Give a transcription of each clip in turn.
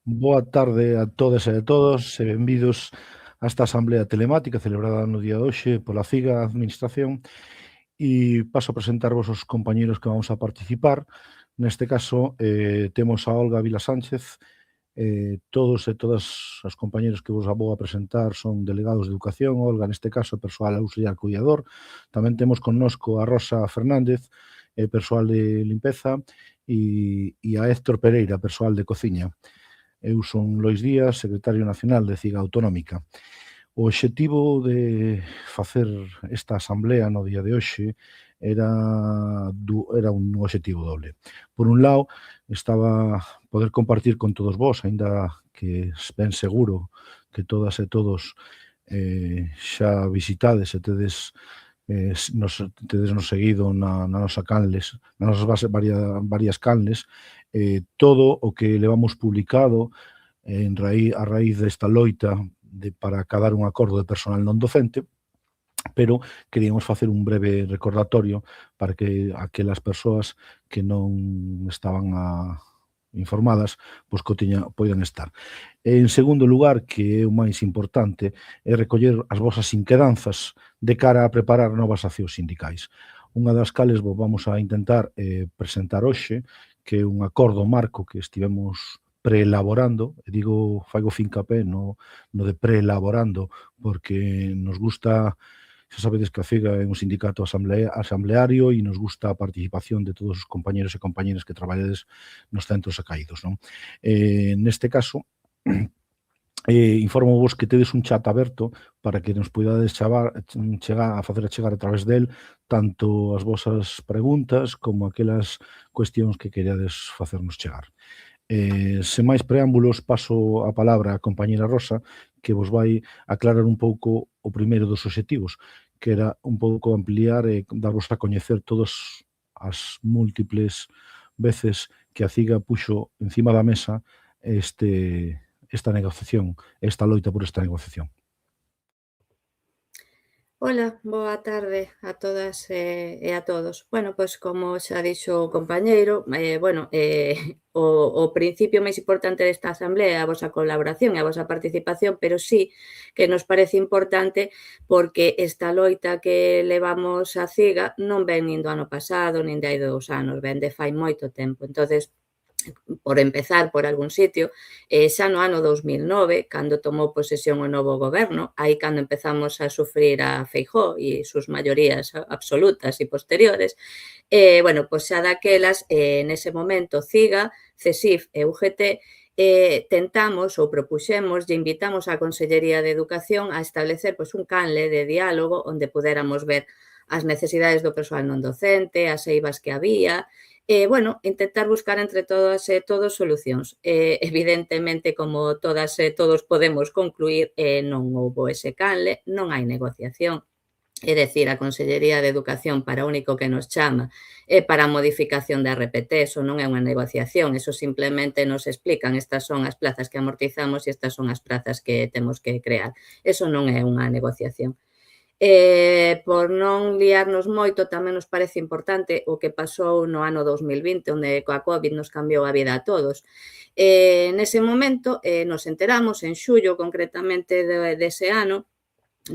Boa tarde a todas e a todos e benvidos a esta asamblea telemática celebrada no día de hoxe pola CIGA Administración e paso a presentarvos os compañeros que vamos a participar. Neste caso, temos a Olga Vila Sánchez. Todos e todas as compañeros que vos vou a presentar son delegados de Educación. Olga, neste caso, persoal auxiliar cuidador. Tamén temos connosco a Rosa Fernández, persoal de limpeza, e a Héctor Pereira, persoal de cociña. Eu son Lois Díaz, secretario nacional de CIGA Autonómica. O obxectivo de facer esta asamblea no día de hoxe era un obxectivo doble. Por un lado, estaba poder compartir con todos vós, aínda que ben seguro que todas e todos xa visitades e tedes nos seguido na nosa canles, nas nosas varias canles, todo o que levamos publicado a raíz desta loita para acadar un acordo de personal non docente, pero queríamos facer un breve recordatorio para que aquelas persoas que non estaban informadas, pois que poidan estar. En segundo lugar, que é o máis importante, é recoller as vosas inquedanzas de cara a preparar novas accións sindicais. Unha das cales vos vamos a intentar presentar hoxe, que é un acordo marco que estivemos preelaborando, e faigo fincapé no de preelaborando, porque nos gusta, xa sabedes que a CIGA é un sindicato asambleario e nos gusta a participación de todos os compañeros e compañeras que traballades nos centros acaídos, non? Neste caso, informo vos que tedes un chat aberto para que nos poidades facer chegar a través del tanto as vosas preguntas como aquelas cuestións que quereades facernos chegar. Sen máis preámbulos, paso a palabra á compañera Rosa, que vos vai aclarar un pouco o primeiro dos obxectivos, que era un pouco ampliar e darvos a coñecer todas as múltiples veces que a CIGA puxo encima da mesa esta negociación, esta loita por esta negociación. Ola, boa tarde a todas e a todos. Bueno, pois como xa dixo o compañeiro, o principio máis importante desta asamblea é a vosa colaboración e a vosa participación, pero sí que nos parece importante porque esta loita que levamos a CIGA non ven nin do ano pasado, nin de hai 2 anos, ven de fai moito tempo. Entonces, por empezar por algún sitio, xa no ano 2009, cando tomou posesión o novo goberno, aí cando empezamos a sufrir a Feijóo e sus maiorías absolutas e posteriores, pois xa daquelas, nese momento, CIGA, CESIF e UGT tentamos ou propuxemos e invitamos á Consellería de Educación a establecer pois un canle de diálogo onde pudéramos ver as necesidades do persoal non docente, as eivas que había, intentar buscar entre todas e todos solucións. Evidentemente, como todas e todos podemos concluir, non houbo ese canle, non hai negociación. É dicir, a Consellería de Educación para o único que nos chama é para a modificación da RPT, eso non é unha negociación, eso simplemente nos explican estas son as plazas que amortizamos e estas son as plazas que temos que crear. Eso non é unha negociación. Por non liarnos moito, tamén nos parece importante o que pasou no ano 2020, onde coa COVID nos cambiou a vida a todos. Nese momento nos enteramos, en xullo concretamente dese ano,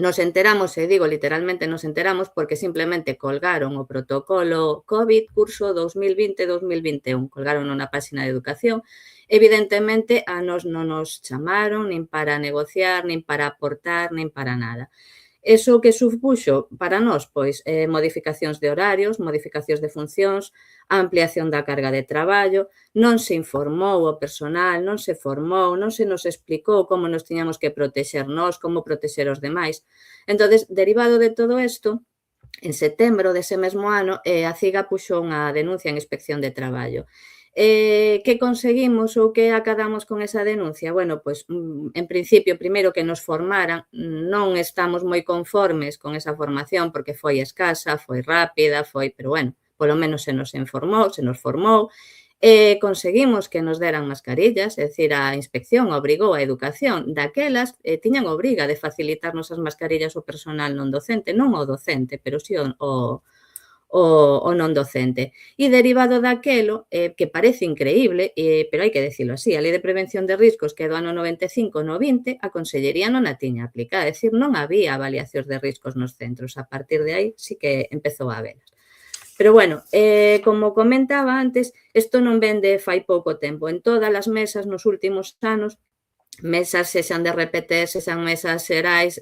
nos enteramos, e digo literalmente nos enteramos, porque simplemente colgaron o protocolo COVID curso 2020-2021, colgaron na páxina de Educación. Evidentemente, a nos non nos chamaron nin para negociar, nin para aportar, nin para nada. Eso que supuxo para nós, pois, modificacións de horarios, modificacións de funcións, ampliación da carga de traballo, non se informou o personal, non se formou, non se nos explicou como nos tiñamos que protexer nós, como protexer os demais. Entonces, derivado de todo isto, en setembro dese mesmo ano, a CIGA puxo unha denuncia en Inspección de Traballo. Que conseguimos ou que acadamos con esa denuncia? Bueno, pois, en principio, primeiro que nos formaran, non estamos moi conformes con esa formación porque foi escasa, foi rápida, pero bueno, polo menos se nos informou, se nos formou. Conseguimos que nos deran mascarillas, é dicir, a inspección obrigou a educación daquelas, tiñan obriga de facilitarnos as mascarillas ao personal non docente, non ao docente, pero si o non docente. E derivado daquelo, que parece increíble, pero hai que decirlo así, a Lei de Prevención de Riscos, que é do ano 95 no 20, a Consellería non a tiña aplicada, é dicir, non había avaliacións de riscos nos centros. A partir de aí sí que empezou a habelas. Pero bueno, como comentaba antes, isto non ven de fai pouco tempo. En todas as mesas nos últimos anos, mesas sexan de RPT, sexan mesas xerais,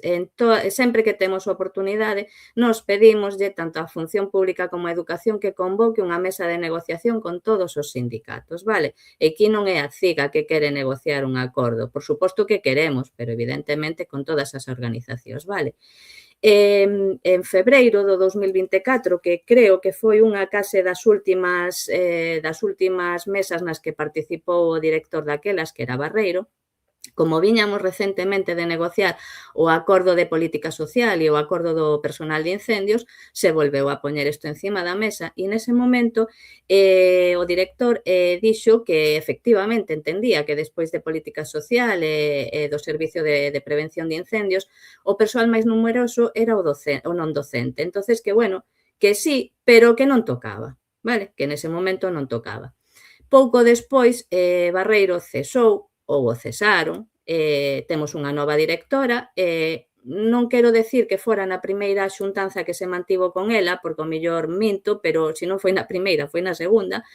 sempre que temos oportunidade, nos pedimoslle tanto a Función Pública como a Educación que convoque unha mesa de negociación con todos os sindicatos, vale? E aquí non é a CIGA que quere negociar un acordo, por suposto que queremos, pero evidentemente con todas as organizacións, vale? En febreiro do 2024, que creo que foi unha case das últimas mesas nas que participou o director daquelas, que era Barreiro, como viñamos recentemente de negociar o acordo de política social e o acordo do personal de incendios, se volveu a poñer isto encima da mesa e nese momento o director dixo que efectivamente entendía que despois de política social e do servicio de prevención de incendios, o persoal máis numeroso era o non docente. Entonces, que bueno, que sí, pero que non tocaba, vale? Que nese momento non tocaba. Pouco despois, Barreiro cesou ou o cesaron, temos unha nova directora, non quero decir que fora na primeira xuntanza que se mantivo con ela, porque o mellor minto, pero se non foi na primeira, foi na segunda,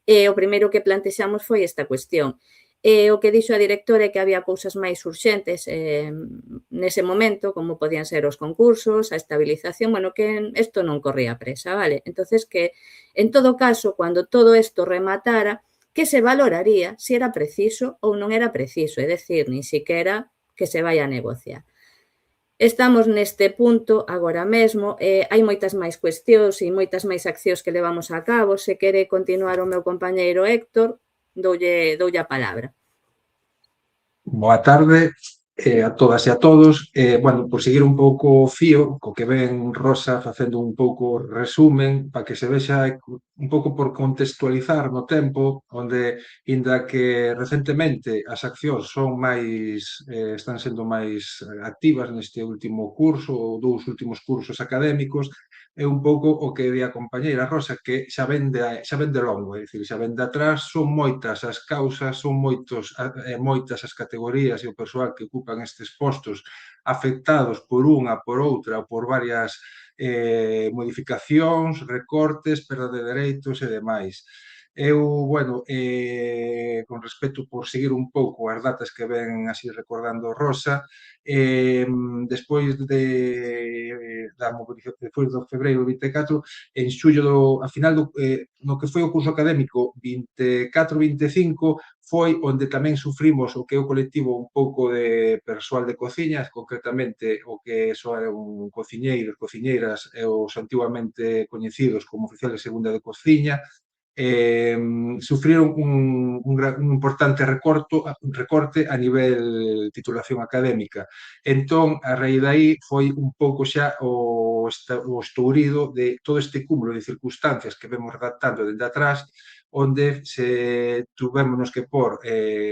o primeiro que plantexamos foi esta cuestión. O que dixo a directora é que había cousas máis urxentes nese momento, como podían ser os concursos, a estabilización, bueno, que isto non corría presa, vale? Entonces, que en todo caso, cando todo isto rematara, que se valoraría se era preciso ou non era preciso, é dicir, nin siquiera que se vai a negociar. Estamos neste punto agora mesmo, hai moitas máis cuestións e moitas máis accións que levamos a cabo. Se quere continuar o meu compañeiro Héctor, doulle a palabra. Boa tarde a todas e a todos. Bueno, por seguir un pouco o fío, co que ven Rosa facendo un pouco resumen, para que se vexa un pouco por contextualizar no tempo, onde, inda que recentemente as accións son máis, están sendo máis activas neste último curso, ou dous últimos cursos académicos, é un pouco o que di a compañeira Rosa, que xa ven de longo, é dicir, xa ven de atrás, son moitas as causas, son moitas as categorías e o persoal que ocupan estes postos afectados por unha, por outra, ou por varias modificacións, recortes, perda de dereitos e demais. Eu, bueno, con respecto por seguir un pouco as datas que ven así recordando Rosa, despois da movilización, despois do febreiro 24, en xullo, a final no que foi o curso académico 24-25, foi onde tamén sufrimos o que é o colectivo un pouco de persoal de cociñas, concretamente o que son cociñeiros, cociñeiras e os antiguamente coñecidos como oficiales de segunda de cociña, sufriron un importante recorte a nivel titulación académica. Entón, a raíz daí foi un pouco xa o estourido de todo este cúmulo de circunstancias que vemos redactando dende atrás, onde se tuvémonos que pôr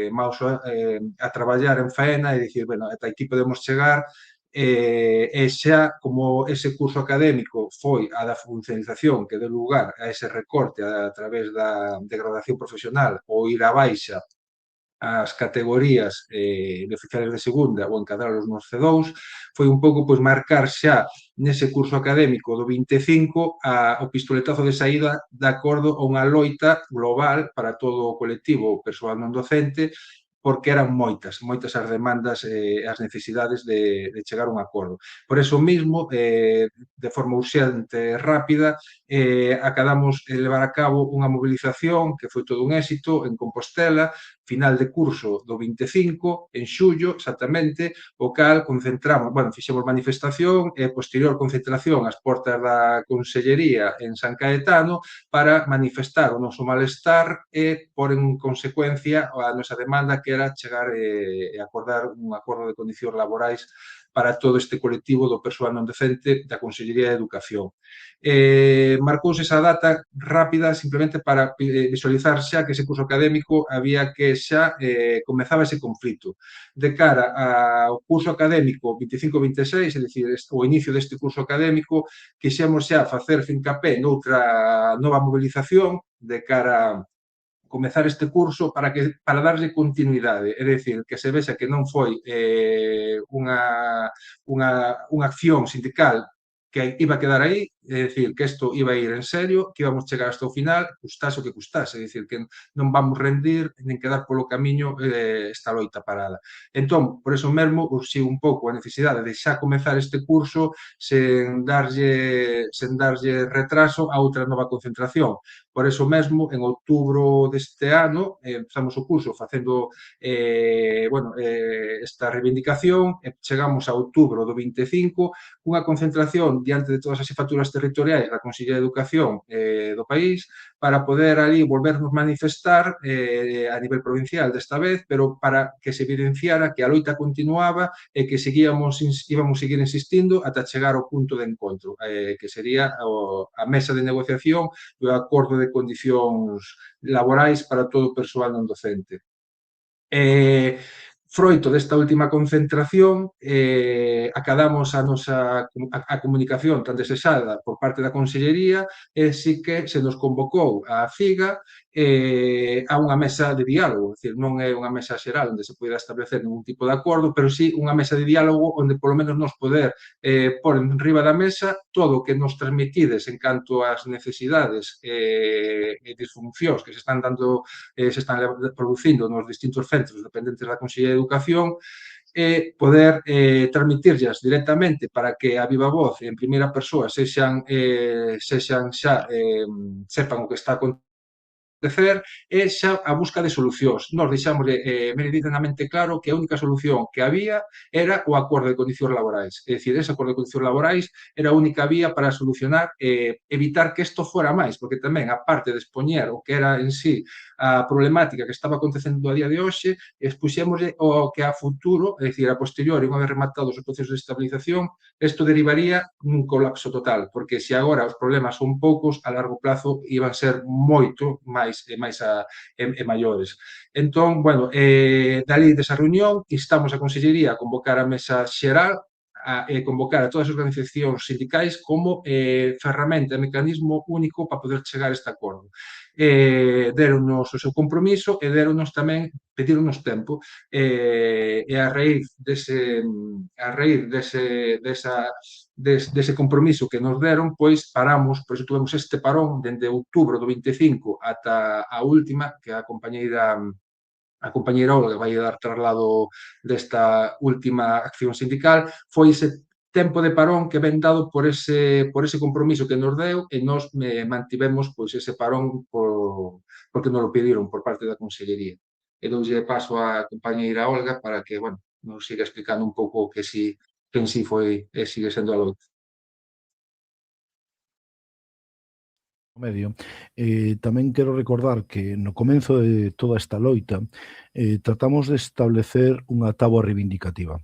maus a traballar en faena e dicir, bueno, ata aquí podemos chegar, e xa como ese curso académico foi a da funcionalización que deu lugar a ese recorte a través da degradación profesional ou ir a baixa as categorías de oficiales de segunda ou encadralos nos C2, foi un pouco pois marcar xa nese curso académico do 25 o pistoletazo de saída de acordo a unha loita global para todo o colectivo persoal non docente, porque eran moitas as demandas e as necesidades de chegar a un acordo. Por eso mesmo, de forma urxente e rápida, acabamos levar a cabo unha mobilización que foi todo un éxito en Compostela, final de curso do 25, en xullo, exactamente, o cal concentramos, bueno, fixemos manifestación e posterior concentración ás portas da Consellería en San Caetano para manifestar o noso malestar e por en consecuencia a nosa demanda que era chegar e acordar un acordo de condicións laborais para todo este colectivo do persoal non docente da Consellería de Educación. Marcouse esa data rápida simplemente para visualizar xa que ese curso académico había que xa comezaba ese conflito. De cara ao curso académico 25-26, é dicir, o inicio deste curso académico, quixemos xa facer fincapé noutra nova mobilización de cara a comezar este curso para darlle continuidade, é dicir, que se vexa que non foi unha acción sindical que iba a quedar aí, é dicir, que isto iba a ir en serio, que íbamos chegar hasta o final, custase o que custase, é dicir, que non vamos rendir nin quedar polo camiño esta loita parada. Entón, por eso mesmo, urxiu un pouco a necesidade de xa comezar este curso sen darlle retraso a outra nova concentración. Por eso mesmo, en outubro deste ano, empezamos o curso facendo esta reivindicación, e chegamos a outubro do 25, unha concentración diante de todas as xefaturas territoriais da Consellería de Educación do país, para poder ali volvernos manifestar a nivel provincial desta vez, pero para que se evidenciara que a loita continuaba e que íbamos seguir insistindo ata chegar ao punto de encontro, que sería a mesa de negociación e o acordo de condicións laborais para todo o persoal non docente. Froito desta última concentración, acadamos a nosa comunicación tan desexada por parte da Consellería e sí que se nos convocou a FIGA a unha mesa de diálogo, é dicir, non é unha mesa xeral onde se poida establecer ningún tipo de acordo, pero sí unha mesa de diálogo onde polo menos nos poder pôr en riba da mesa todo o que nos transmitides en canto ás necesidades e disfuncións que se están producindo nos distintos centros dependentes da Consellería de Educación, e poder transmitirlas directamente para que a viva voz e en primeira persoa sepan o que está acontecendo e xa a busca de solucións. Nos deixamos meridianamente claro que a única solución que había era o acordo de condicións laborais. É dicir, ese acordo de condicións laborais era a única vía para solucionar e evitar que isto fora máis, porque tamén, a parte de expoñer o que era en sí a problemática que estaba acontecendo a día de hoxe, expuxémoslle o que a futuro, é dicir, a posteriori, unha vez rematados os procesos de estabilización, isto derivaría nun colapso total, porque se agora os problemas son poucos, a largo plazo iban ser moito máis maiores. Entón, bueno, dali desa reunión, instamos a Consellería a convocar a mesa xeral e convocar a todas as organizacións sindicais como ferramenta e mecanismo único para poder chegar a este acordo. Deronnos o seu compromiso e deronnos tamén, pedironnos tempo, e a raíz dese compromiso que nos deron, pois paramos, pois tuvemos este parón dende outubro do 25 ata a última, que a compañeira Olga vai dar traslado desta última acción sindical, foi ese tempo de parón que ven dado por ese compromiso que nos deu e nos mantivemos pois ese parón porque nos lo pediron por parte da Consellería. E doulle paso á compañeira Olga para que, bueno, nos siga explicando un pouco que en sí foi e sigue sendo a loita. Medio. Tamén quero recordar que no comenzo de toda esta loita tratamos de establecer unha táboa reivindicativa.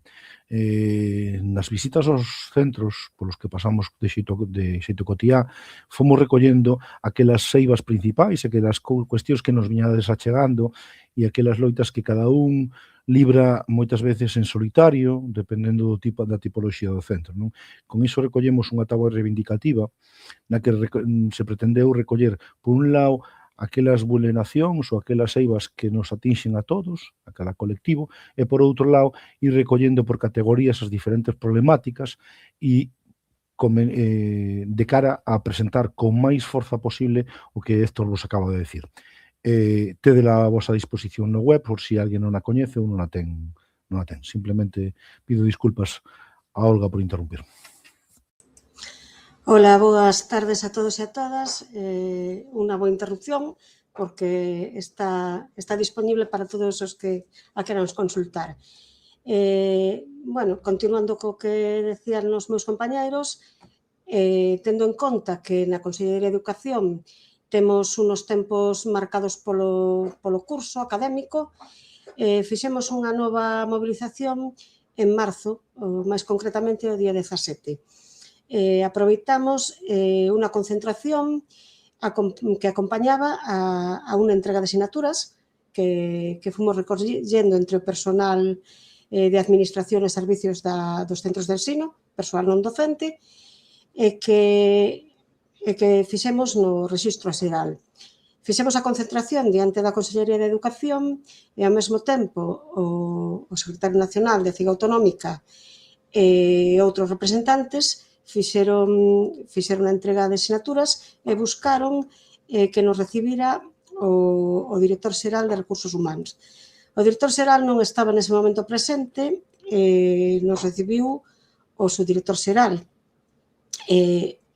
Nas visitas aos centros polos que pasamos de xeito cotiá, fomos recollendo aquelas seivas principais, aquelas cuestións que nos viñades achegando e aquelas loitas que cada un libra moitas veces en solitario, dependendo da tipoloxía do centro, non? Con iso recollemos unha táboa reivindicativa na que se pretendeu recoller, por un lado, aquelas vulneracións ou aquelas eivas que nos atinxen a todos, a cada colectivo, e, por outro lado, ir recollendo por categorías as diferentes problemáticas e de cara a presentar con máis forza posible o que Héctor vos acaba de decir. Tedela a vosa disposición no web, por si alguén non a coñece ou non a ten. Simplemente pido disculpas a Olga por interrumpir. Ola, boas tardes a todos e a todas. Unha boa interrupción porque está disponible para todos os que a queramos consultar. Continuando co que decían os meus compañeiros, tendo en conta que na Consellería de Educación temos unos tempos marcados polo curso académico, fixemos unha nova mobilización en marzo, máis concretamente o día 17. Aproveitamos unha concentración que acompañaba a unha entrega de asignaturas que fomos recollendo entre o personal de administración e servicios dos centros de ensino, persoal non docente, e que fixemos no rexistro xeral. Fixemos a concentración diante da Consellería de Educación e, ao mesmo tempo, o Secretario Nacional de CIG Autonómica e outros representantes fixeron a entrega de asignaturas e buscaron que nos recibira o director xeral de Recursos Humanos. O director xeral non estaba nese momento presente, nos recibiu o subdirector xeral,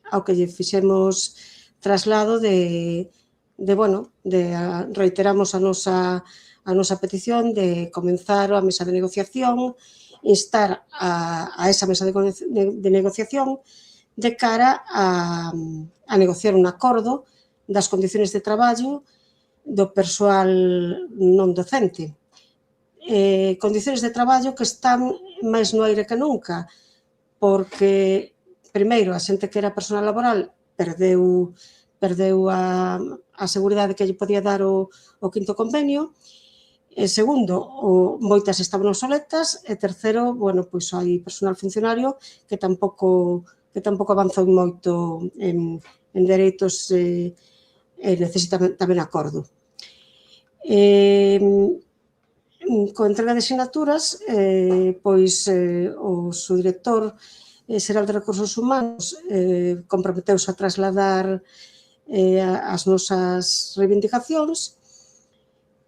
ao que lle fixemos traslado reiteramos a nosa petición de comenzar a mesa de negociación, instar a esa mesa de negociación de cara a negociar un acordo das condiciones de traballo do persoal non docente. Condiciones de traballo que están máis no aire que nunca, porque, primeiro, a xente que era personal laboral perdeu a seguridade que lle podía dar o quinto convenio, e segundo, moitas estaban obsoletas, e terceiro, pois hai personal funcionario que tampouco avanzou moito en dereitos e necesita tamén acordo. Coa entrega de asignaturas, pois o subdirector xeral de Recursos Humanos comprometeuse a trasladar as nosas reivindicacións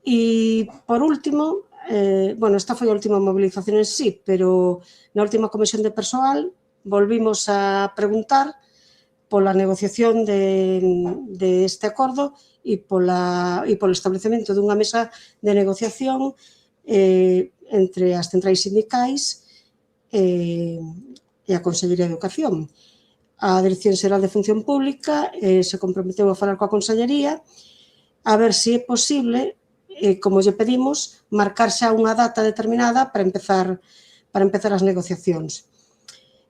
e, por último, esta foi a última movilización en sí, pero na última comisión de persoal volvimos a preguntar pola negociación de este acordo e polo establecemento dunha mesa de negociación entre as centrais sindicais e a Consellería de Educación. A Dirección Xeral de Función Pública se comprometeu a falar coa Consellería a ver se é posible, como lle pedimos, marcar xa unha data determinada para empezar as negociacións.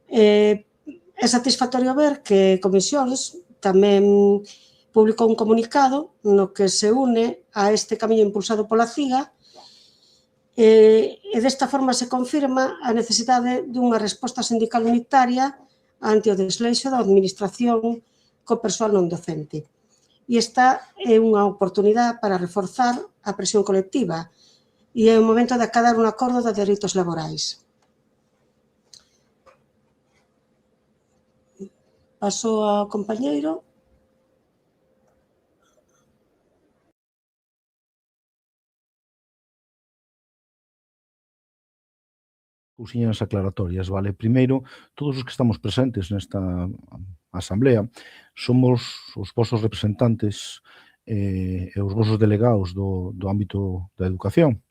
É satisfactorio ver que Comisións tamén publicou un comunicado no que se une a este camiño impulsado pola CIGA e desta forma se confirma a necesidade dunha resposta sindical unitaria ante o desleixo da administración co persoal non docente. E esta é unha oportunidade para reforzar a presión colectiva e é o momento de acadar un acordo de dereitos laborais. Paso ao compañeiro. Cousiñas aclaratorias, vale? Primeiro, todos os que estamos presentes nesta asamblea somos os vosos representantes e os vosos delegados do ámbito da educación.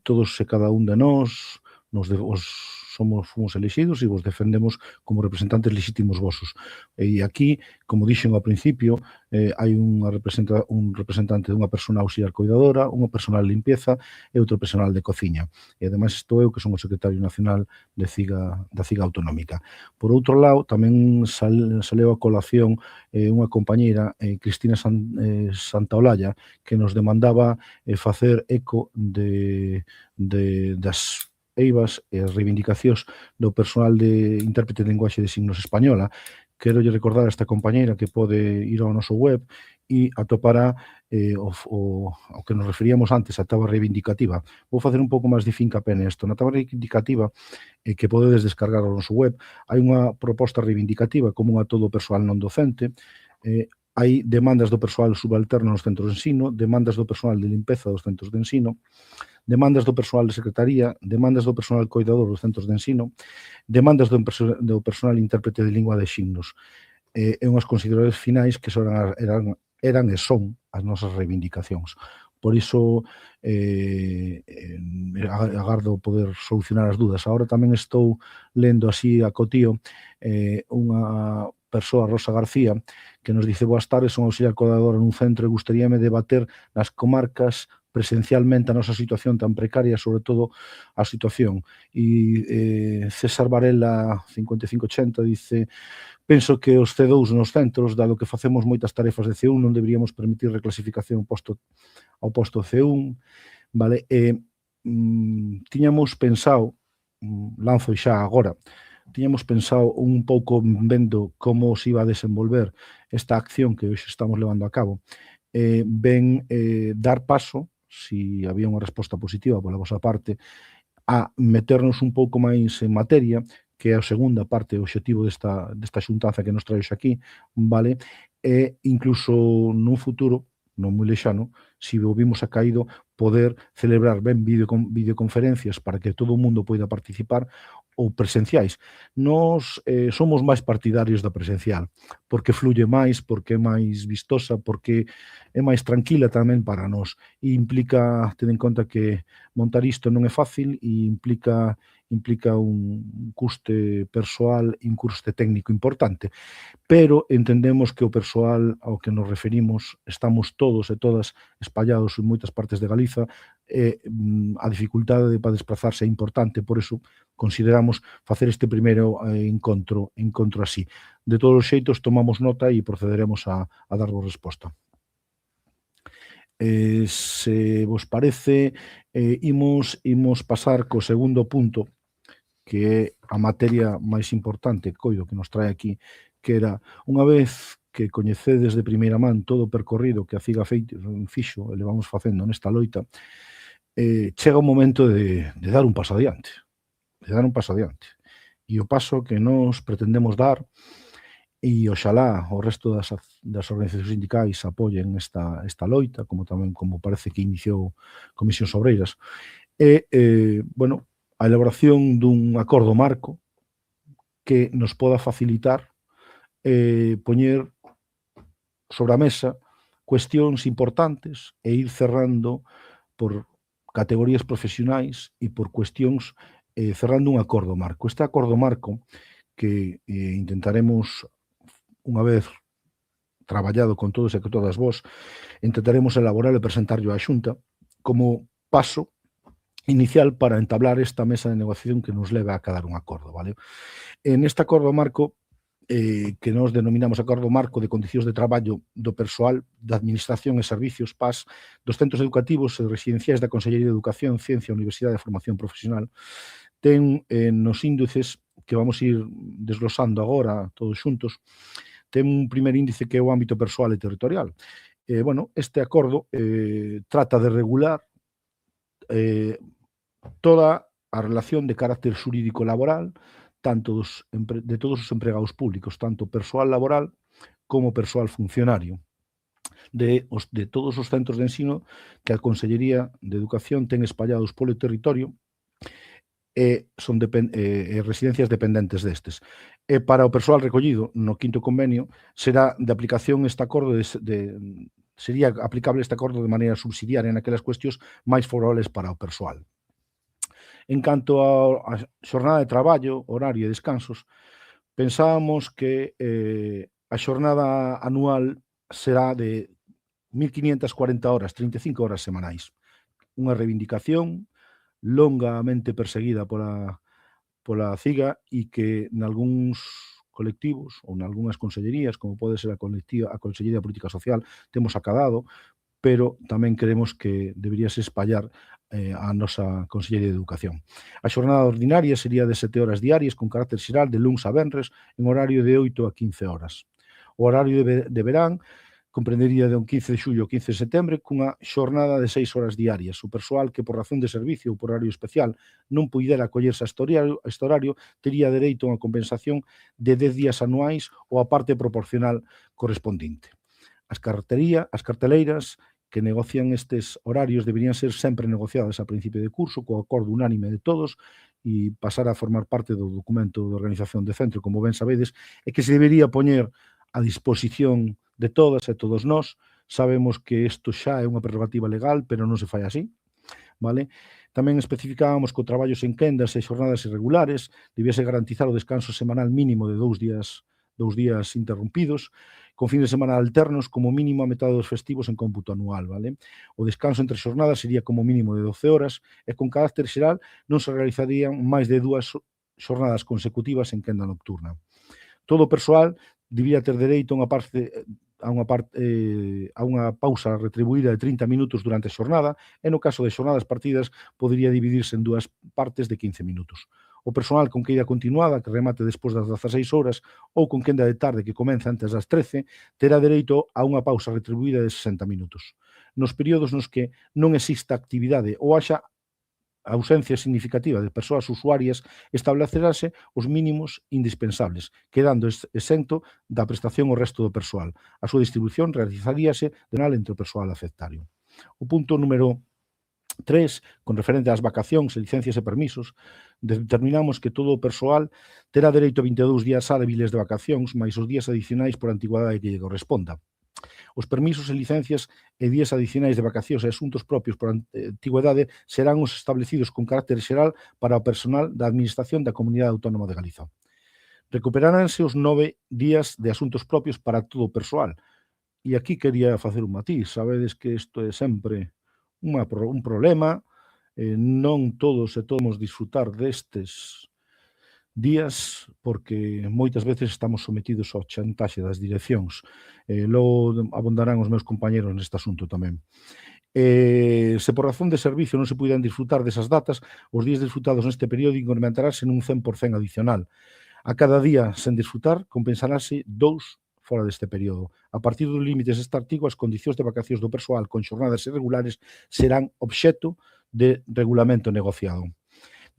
Todos e cada un de nós fomos elixidos e vos defendemos como representantes lexítimos vosos. E aquí, como dixen ao principio, hai un representante dunha persona auxiliar coidadora, unha personal de limpieza e outro personal de cociña. E, ademais, estou eu, que son o secretario nacional da CIG Autonómica. Por outro lado, tamén saleu a colación unha compañeira, Cristina Santaolalla, que nos demandaba facer eco das eivas e as reivindicacións do personal de intérprete de linguaxe de signos española. Quero lle recordar a esta compañeira que pode ir ao noso web e atopará o que nos referíamos antes, a táboa reivindicativa. Vou facer un pouco máis de fincapé nesto. Na táboa reivindicativa, que podedes descargar ao noso web, hai unha proposta reivindicativa común a todo o persoal non docente. Hai demandas do persoal subalterno nos centros de ensino, demandas do persoal de limpeza dos centros de ensino, demandas do persoal de secretaría, demandas do persoal coidador dos centros de ensino, demandas do persoal intérprete de lingua de signos. E unhas consideracións finais que eran e son as nosas reivindicacións. Por iso, agardo poder solucionar as dúdas. Agora tamén estou lendo así a cotío unha persoa, Rosa García, que nos dice: boas tardes, son auxiliar coidadora nun centro e gustaríame debater nas comarcas presencialmente a nosa situación tan precaria, sobre todo a situación. E César Varela, 5580, dice: penso que os C2 nos centros, dado que facemos moitas tarefas de C1, non deberíamos permitir reclasificación ao posto C1, vale? Tiñamos pensado, lanzo xa agora, tiñamos pensado un pouco vendo como se iba a desenvolver esta acción que hoxe estamos levando a cabo, dar paso, se había unha resposta positiva pola vosa parte, a meternos un pouco máis en materia, que é a segunda parte, o obxectivo desta xuntanza que nos trae aquí, vale? E incluso nun futuro, non moi lexano, se o vimos acaído, poder celebrar ben videoconferencias para que todo o mundo poida participar ou presenciais. Nos somos máis partidarios da presencial, porque fluye máis, porque é máis vistosa, porque é máis tranquila tamén para nós. E implica, ten en conta que montar isto non é fácil e implica un custe persoal e un custe técnico importante, pero entendemos que o persoal ao que nos referimos estamos todos e todas espallados en moitas partes de Galiza e a dificultade para desplazarse é importante, por iso consideramos facer este primeiro encontro así. De todos os xeitos, tomamos nota e procederemos a darvos resposta. Se vos parece, imos pasar co segundo punto, que é a materia máis importante, coido, que nos trae aquí, que era, unha vez que coñecedes de primeira man todo o percorrido que a CIGA fixo e levamos facendo nesta loita, chega o momento de dar un paso adiante. E o paso que nos pretendemos dar, e oxalá o resto das organizacións sindicais apoien esta loita, como tamén como parece que iniciou Comisións Obreiras, a elaboración dun acordo marco que nos poda facilitar poñer sobre a mesa cuestións importantes e ir cerrando por categorías profesionais e por cuestións cerrando un acordo marco. Este acordo marco que intentaremos, unha vez traballado con todos e con todas vos, intentaremos elaborar e presentarlo á Xunta como paso inicial para entablar esta mesa de negociación que nos leva a cadar un acordo, vale? En este acordo marco, que nos denominamos acordo marco de condicións de traballo do persoal da Administración e Servicios PAS dos centros educativos e residenciais da Consellería de Educación, Ciencia, Universidade e Formación Profesional, ten nos índices que vamos ir desglosando agora todos xuntos, ten un primer índice que é o ámbito persoal e territorial. Este acordo trata de regular toda a relación de carácter xurídico laboral tanto de todos os empregados públicos, tanto persoal laboral como persoal funcionario, de todos os centros de ensino que a Consellería de Educación ten espallados polo territorio e son residencias dependentes destes. E para o persoal recollido no quinto convenio será de aplicación este acordo sería aplicable este acordo de maneira subsidiaria naquelas cuestións máis favorables para o persoal. En canto a xornada de traballo, horario e descansos, pensábamos que a xornada anual será de 1.540 horas, 35 horas semanais. Unha reivindicación longamente perseguida pola CIGA e que nalgúns colectivos ou nalgúnas consellerías, como pode ser a Consellería de Política Social, temos acadado, pero tamén creemos que deberíase espallar a nosa Consellería de Educación. A xornada ordinaria sería de 7 horas diarias con carácter xeral de luns a venres en horario de 8 a 15 horas. O horario de verán comprendería de 15 de xullo ao 15 de setembro cunha xornada de 6 horas diarias. O persoal que por razón de servicio ou por horario especial non puidera acollerse a este horario tería dereito a unha compensación de 10 días anuais ou a parte proporcional correspondinte. As carteleiras que negocian estes horarios deberían ser sempre negociadas a principio de curso co acordo unánime de todos e pasar a formar parte do documento de organización de centro, como ben sabedes, e que se debería poñer a disposición de todas e todos nós. Sabemos que isto xa é unha prerrogativa legal, pero non se fai así, vale? Tamén especificábamos que o traballo sen quendas e xornadas irregulares debiase garantizar o descanso semanal mínimo de 2 días 2 días interrompidos, con fin de semana alternos como mínimo a metade dos festivos en cómputo anual, vale? O descanso entre xornadas sería como mínimo de 12 horas e con carácter xeral non se realizarían máis de 2 xornadas consecutivas en quenda nocturna. Todo o persoal debía ter dereito a unha pausa retribuída de 30 minutos durante a xornada e no caso de xornadas partidas podería dividirse en 2 partes de 15 minutos. O persoal con quenda continuada que remate despois das 16 horas ou con quenda de tarde que comeza antes das 13 terá dereito a unha pausa retribuída de 60 minutos. Nos períodos nos que non exista actividade ou haxa ausencia significativa de persoas usuarias, establecerase os mínimos indispensables, quedando exento da prestación o resto do persoal. A súa distribución realizaríase de anal entre o persoal afectario. O punto número 3, con referente ás vacacións, licencias e permisos, determinamos que todo o persoal terá dereito a 22 días hábiles de vacacións, máis os días adicionais por antigüedade que lle corresponda. Os permisos e licencias e días adicionais de vacacións e asuntos propios por antigüedade serán os establecidos con carácter xeral para o personal da Administración da Comunidade Autónoma de Galiza. Recuperaránse os 9 días de asuntos propios para todo o persoal. E aquí quería facer un matiz. Sabedes que isto é sempre un problema. Non todos podemos disfrutar destes días, porque moitas veces estamos sometidos ao chantaxe das direccións. Logo abondarán os meus compañeros neste asunto tamén. Se por razón de servicio non se puidan disfrutar desas datas, os días disfrutados neste período incrementarase nun 100% adicional. A cada día sen disfrutar, compensarase 2 fora deste período. A partir dos límites deste artigo, as condicións de vacacións do persoal con xornadas irregulares serán obxecto de regulamento negociado.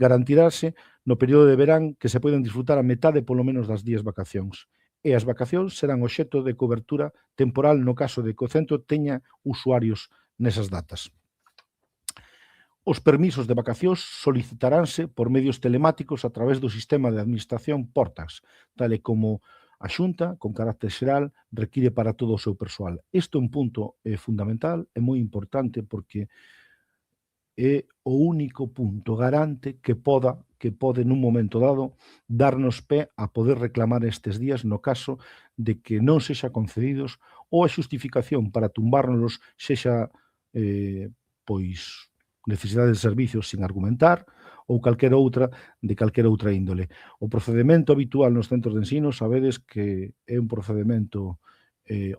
Garantirase no período de verán que se poden disfrutar a metade polo menos das días vacacións. E as vacacións serán obxecto de cobertura temporal no caso de que o centro teña usuarios nesas datas. Os permisos de vacacións solicitaránse por medios telemáticos a través do sistema de administración Portas, tal e como a Xunta, con carácter xeral, require para todo o seu persoal. Isto é un punto fundamental e moi importante porque é o único punto garante que pode nun momento dado darnos pé a poder reclamar estes días no caso de que non sexa concedidos ou a xustificación para tumbárnoslos sexa pois necesidade de servicios sin argumentar ou calquera outra de calquera outra índole. O procedimento habitual nos centros de ensino sabedes que é un procedimento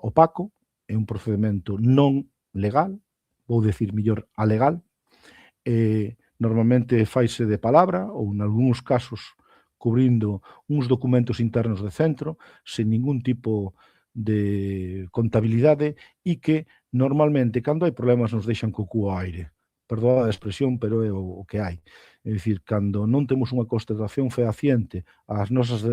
opaco, é un procedimento non legal, vou decir mellor alegal. Normalmente faise de palabra ou, en algúns casos, cubrindo uns documentos internos de centro, sen ningún tipo de contabilidade e que, normalmente, cando hai problemas, nos deixan co cu ao aire. Perdoa a expresión, pero é o que hai. É dicir, cando non temos unha constatación fehaciente ás nosas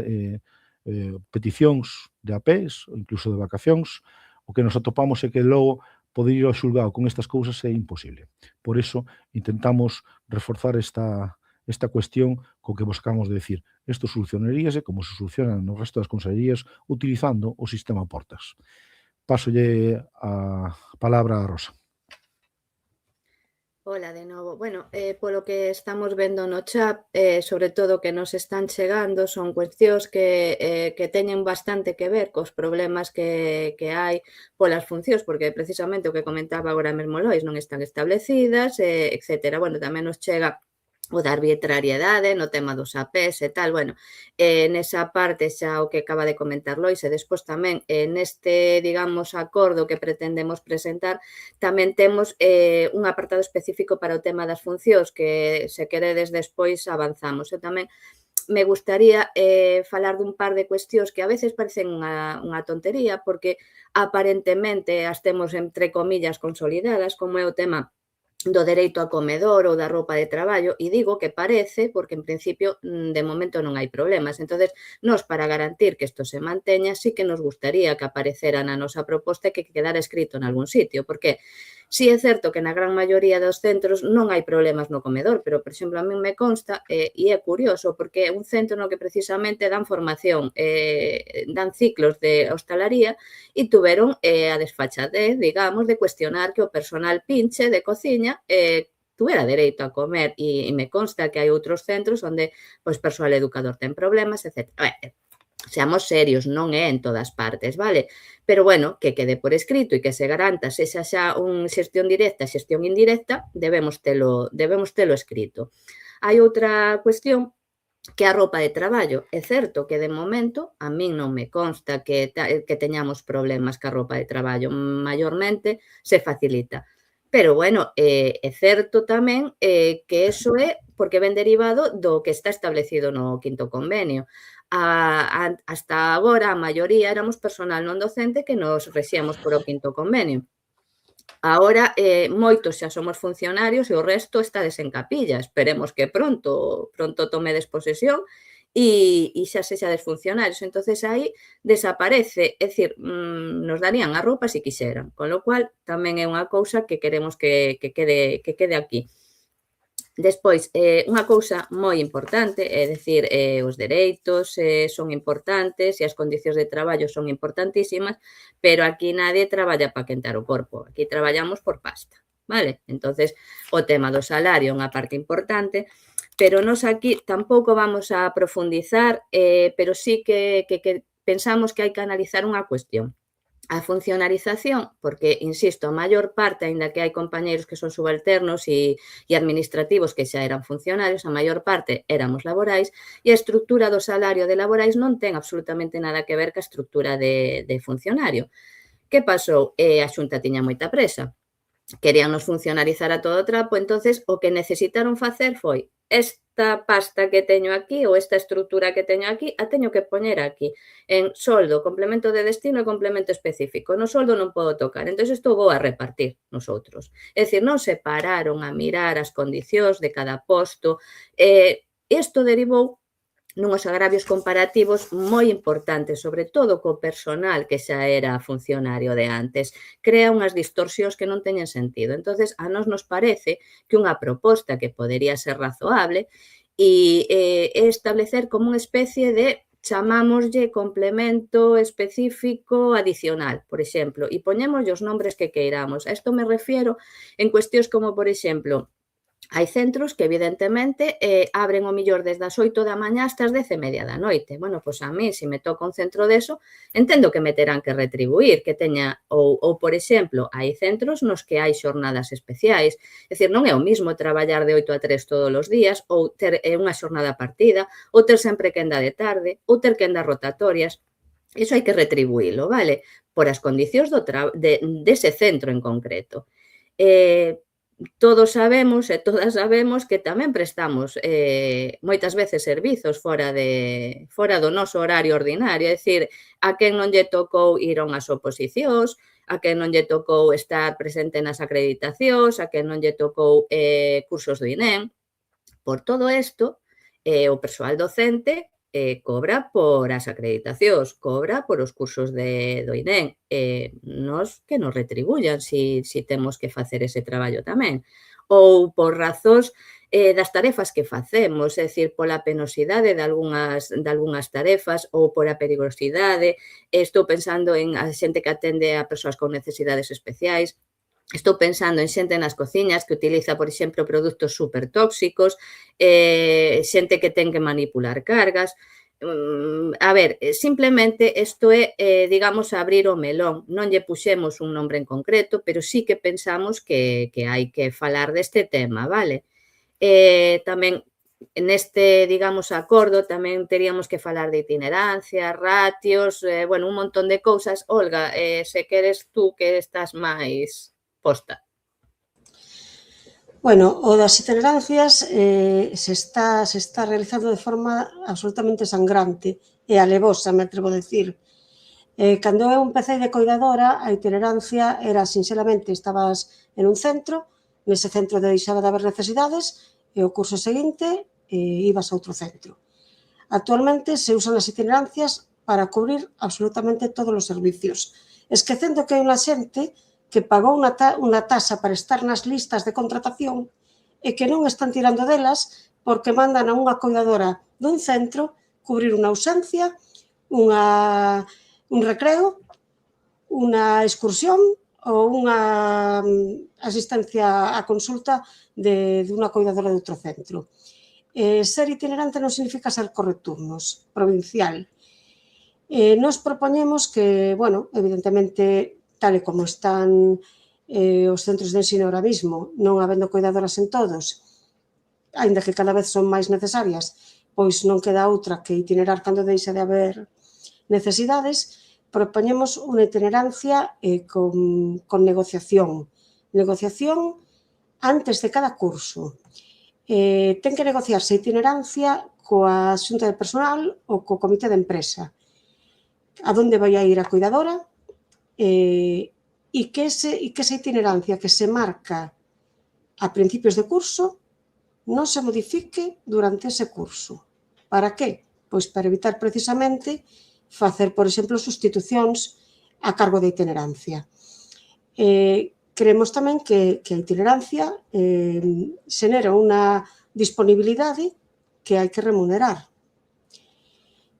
peticións de APs, ou incluso de vacacións, o que nos atopamos é que logo poder ir ao xulgado con estas cousas é imposible. Por iso, intentamos reforzar esta cuestión co que buscamos de decir. Isto solucionaríase como se soluciona no resto das consellerías utilizando o sistema Portas. Pásolle a palabra a Rosa. Hola de novo. Bueno, polo que estamos vendo no chat, sobre todo que nos están chegando, son cuestións que teñen bastante que ver cos problemas que hai polas funcións, porque precisamente o que comentaba agora mesmo Lois non están establecidas, etcétera. Bueno, tamén nos chega o da arbitrariedade no tema dos APs e tal. Bueno, nesa parte xa o que acaba de comentar Lois e despois tamén neste, digamos, acordo que pretendemos presentar tamén temos un apartado específico para o tema das funcións que se queredes despois avanzamos. E tamén me gustaría falar dun par de cuestións que a veces parecen unha tontería porque aparentemente as temos entre comillas consolidadas, como é o tema do dereito a comedor ou da roupa de traballo, e digo que parece porque en principio de momento non hai problemas. Entonces, nós para garantir que isto se manteña, sí que nos gustaría que aparecera na nosa proposta e que quedara escrito en algún sitio, porque sí é certo que na gran maioría dos centros non hai problemas no comedor, pero, por exemplo, a min me consta, e é curioso, porque é un centro no que precisamente dan formación, dan ciclos de hostalaría e tuveron a desfachatez, digamos, de cuestionar que o personal pinche de cociña tuvera dereito a comer e me consta que hai outros centros onde pois persoal educador ten problemas, etc. Seamos serios, non é en todas partes, vale? Pero, bueno, que quede por escrito e que se garanta, sexa xa un xestión directa, xestión indirecta, debemos telo escrito. Hai outra cuestión que a roupa de traballo. É certo que, de momento, a min non me consta que teñamos problemas ca roupa de traballo. Maiormente se facilita. Pero, bueno, é certo tamén que eso é porque ven derivado do que está establecido no 5º convenio. Hasta agora, a maioría éramos personal non docente que nos rexíamos por o 5º convenio. Agora, moitos xa somos funcionarios e o resto estades en capilla. Esperemos que pronto tomedes posesión e xa sexades funcionarios. Entonces, aí desaparece, é dicir, nos darían a roupa se quixeran, con lo cual tamén é unha cousa que queremos que quede aquí. Despois, unha cousa moi importante, é dicir, os dereitos son importantes e as condicións de traballo son importantísimas, pero aquí nadie traballa para quentar o corpo, aquí traballamos por pasta, vale? Entonces, o tema do salario é unha parte importante, pero nos aquí tampouco vamos a profundizar, pero sí que pensamos que hai que analizar unha cuestión. A funcionarización, porque, insisto, a maior parte, aínda que hai compañeiros que son subalternos e administrativos que xa eran funcionarios, a maior parte éramos laborais e a estrutura do salario de laborais non ten absolutamente nada que ver ca estrutura de funcionario. Que pasou? A Xunta tiña moita presa. Queríanos funcionarizar a todo trapo, entonces o que necesitaron facer foi esta pasta que teño aquí ou esta estrutura que teño aquí, a teño que poñer aquí en soldo, complemento de destino e complemento específico. No soldo non podo tocar, entón isto vou a repartir nosotros. É dicir, non se pararon a mirar as condicións de cada posto. Isto derivou nuns agravios comparativos moi importantes, sobre todo co personal que xa era funcionario de antes. Crea unhas distorsións que non teñen sentido. Entonces, a nós nos parece que unha proposta que podería ser razoable é establecer como unha especie de, chamámoslle, complemento específico adicional, por exemplo, e poñémoslle os nombres que queiramos. A isto me refiero en cuestións como, por exemplo, hai centros que, evidentemente, abren o millor desde as 8 da mañá hasta as 10:30 da noite. Bueno, pois a mí, se me toca un centro deso, entendo que me terán que retribuir, que teña, ou por exemplo, hai centros nos que hai xornadas especiais. É dicir, non é o mismo traballar de 8 a 3 todos os días, ou ter unha xornada partida, ou ter sempre quenda de tarde, ou ter quendas rotatorias. Iso hai que retribuílo, vale? Por as condicións dese centro en concreto. Todos sabemos e todas sabemos que tamén prestamos moitas veces servizos fora do noso horario ordinario, é dicir, a quen non lle tocou ir a unhas oposicións, a quen non lle tocou estar presente nas acreditacións, a quen non lle tocou cursos do INEM. Por todo isto, o persoal docente cobra por as acreditacións, cobra por os cursos do INEM. Nos que nos retribuyan se temos que facer ese traballo tamén. Ou por razóns das tarefas que facemos, é dicir, pola penosidade de algunhas tarefas ou pola perigosidade. Estou pensando en a xente que atende a persoas con necesidades especiais. Estou pensando en xente nas cociñas que utiliza, por exemplo, produtos supertóxicos, xente que ten que manipular cargas. A ver, simplemente isto é, digamos, abrir o melón. Non lle puxemos un nombre en concreto, pero sí que pensamos que hai que falar deste tema, vale? Tamén neste, digamos, acordo tamén teríamos que falar de itinerancia, ratios, bueno, un montón de cousas. Olga, se queres tú que estás máis posta. Bueno, o das itinerancias se está realizando de forma absolutamente sangrante e alevosa, me atrevo a decir. Cando eu empecé de coidadora, a itinerancia era, sinceramente, estabas en un centro, nese centro deixaba de haber necesidades, e o curso seguinte ibas a outro centro. Actualmente se usan as itinerancias para cubrir absolutamente todos os servicios, esquecendo que hai unha xente que pagou unha tasa para estar nas listas de contratación e que non están tirando delas porque mandan a unha coidadora dun centro cubrir unha ausencia, un recreo, unha excursión ou unha asistencia a consulta dunha coidadora de outro centro. Ser itinerante non significa ser correturnos, provincial. Nos propoñemos que, bueno, evidentemente, tal e como están os centros de ensino ahora mismo, non habendo cuidadoras en todos, aínda que cada vez son máis necesarias, pois non queda outra que itinerar cando deixa de haber necesidades. Propoñemos unha itinerancia con negociación antes de cada curso. Ten que negociarse a itinerancia coa xunta de personal ou co comité de empresa. A donde vai a ir a cuidadora e que esa itinerancia que se marca a principios de curso non se modifique durante ese curso. Para que? Pois para evitar precisamente facer, por exemplo, sustitucións a cargo da itinerancia. Creemos tamén que a itinerancia xenera unha disponibilidade que hai que remunerar.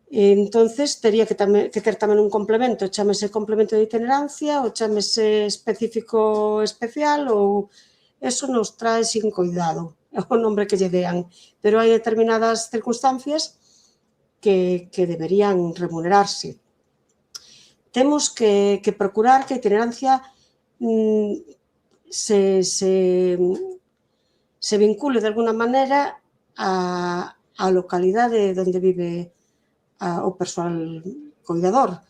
Entonces, tería que ter tamén un complemento, chámese complemento de itinerancia ou chámese específico especial, ou eso nos trae sin cuidado, é o nombre que lle dean, pero hai determinadas circunstancias que deberían remunerarse. Temos que procurar que a itinerancia se vincule de alguna maneira á localidade onde vive o persoal cuidador,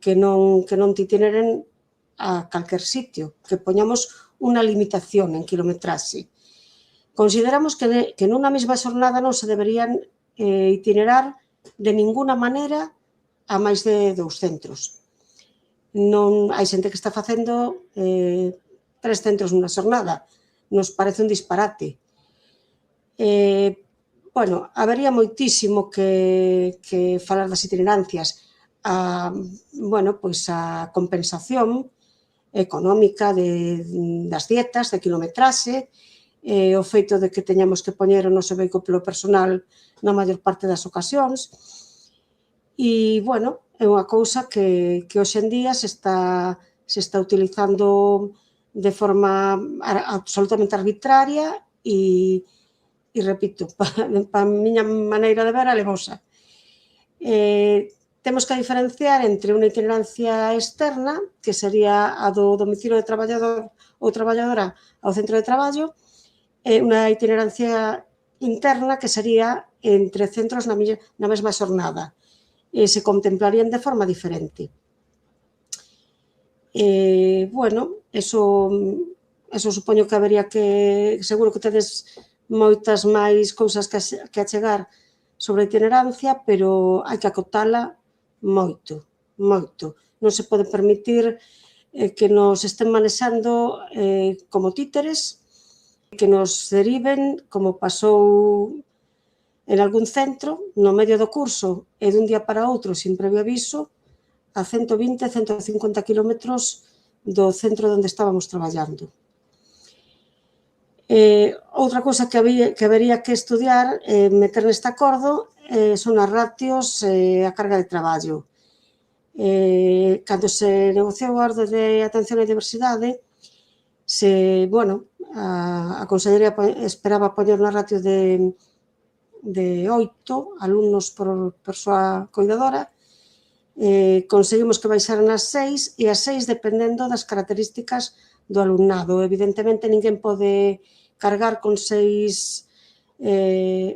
que non te itineren a calquer sitio, que poñamos unha limitación en kilometraxe. Consideramos que nunha mesma xornada non se deberían itinerar de ninguna maneira a máis de 2 centros. Non hai xente que está facendo 3 centros nunha xornada, nos parece un disparate. Bueno, habería moitísimo que falar das itinerancias. Bueno, pois a compensación económica das dietas, de kilometraxe, o feito de que teñamos que poñer o noso vehículo personal na maior parte das ocasións. E, bueno, é unha cousa que hoxe en día se está utilizando de forma absolutamente arbitraria e repito, para a miña maneira de ver, alevosa. Temos que diferenciar entre unha itinerancia externa, que sería a do domicilio de traballador ou traballadora ao centro de traballo, e unha itinerancia interna, que sería entre centros na mesma xornada. Se contemplarían de forma diferente. Bueno, eso supoño que habería que... Seguro que tedes moitas máis cousas que achegar sobre a itinerancia, pero hai que acotala moito, moito. Non se pode permitir que nos estén manexando como títeres, que nos deriven, como pasou en algún centro, no medio do curso e dun día para outro, sin previo aviso, a 120, 150 kilómetros do centro onde estábamos traballando. Outra cousa que habería que estudiar e meter neste acordo son as ratios e a carga de traballo. Cando se negociou a orde de atención á diversidade, a Consellería esperaba poñer unha ratio de 8 alumnos por persoa cuidadora, conseguimos que baixaran as 6, e as 6 dependendo das características do alumnado. Evidentemente, ninguén pode cargar con 6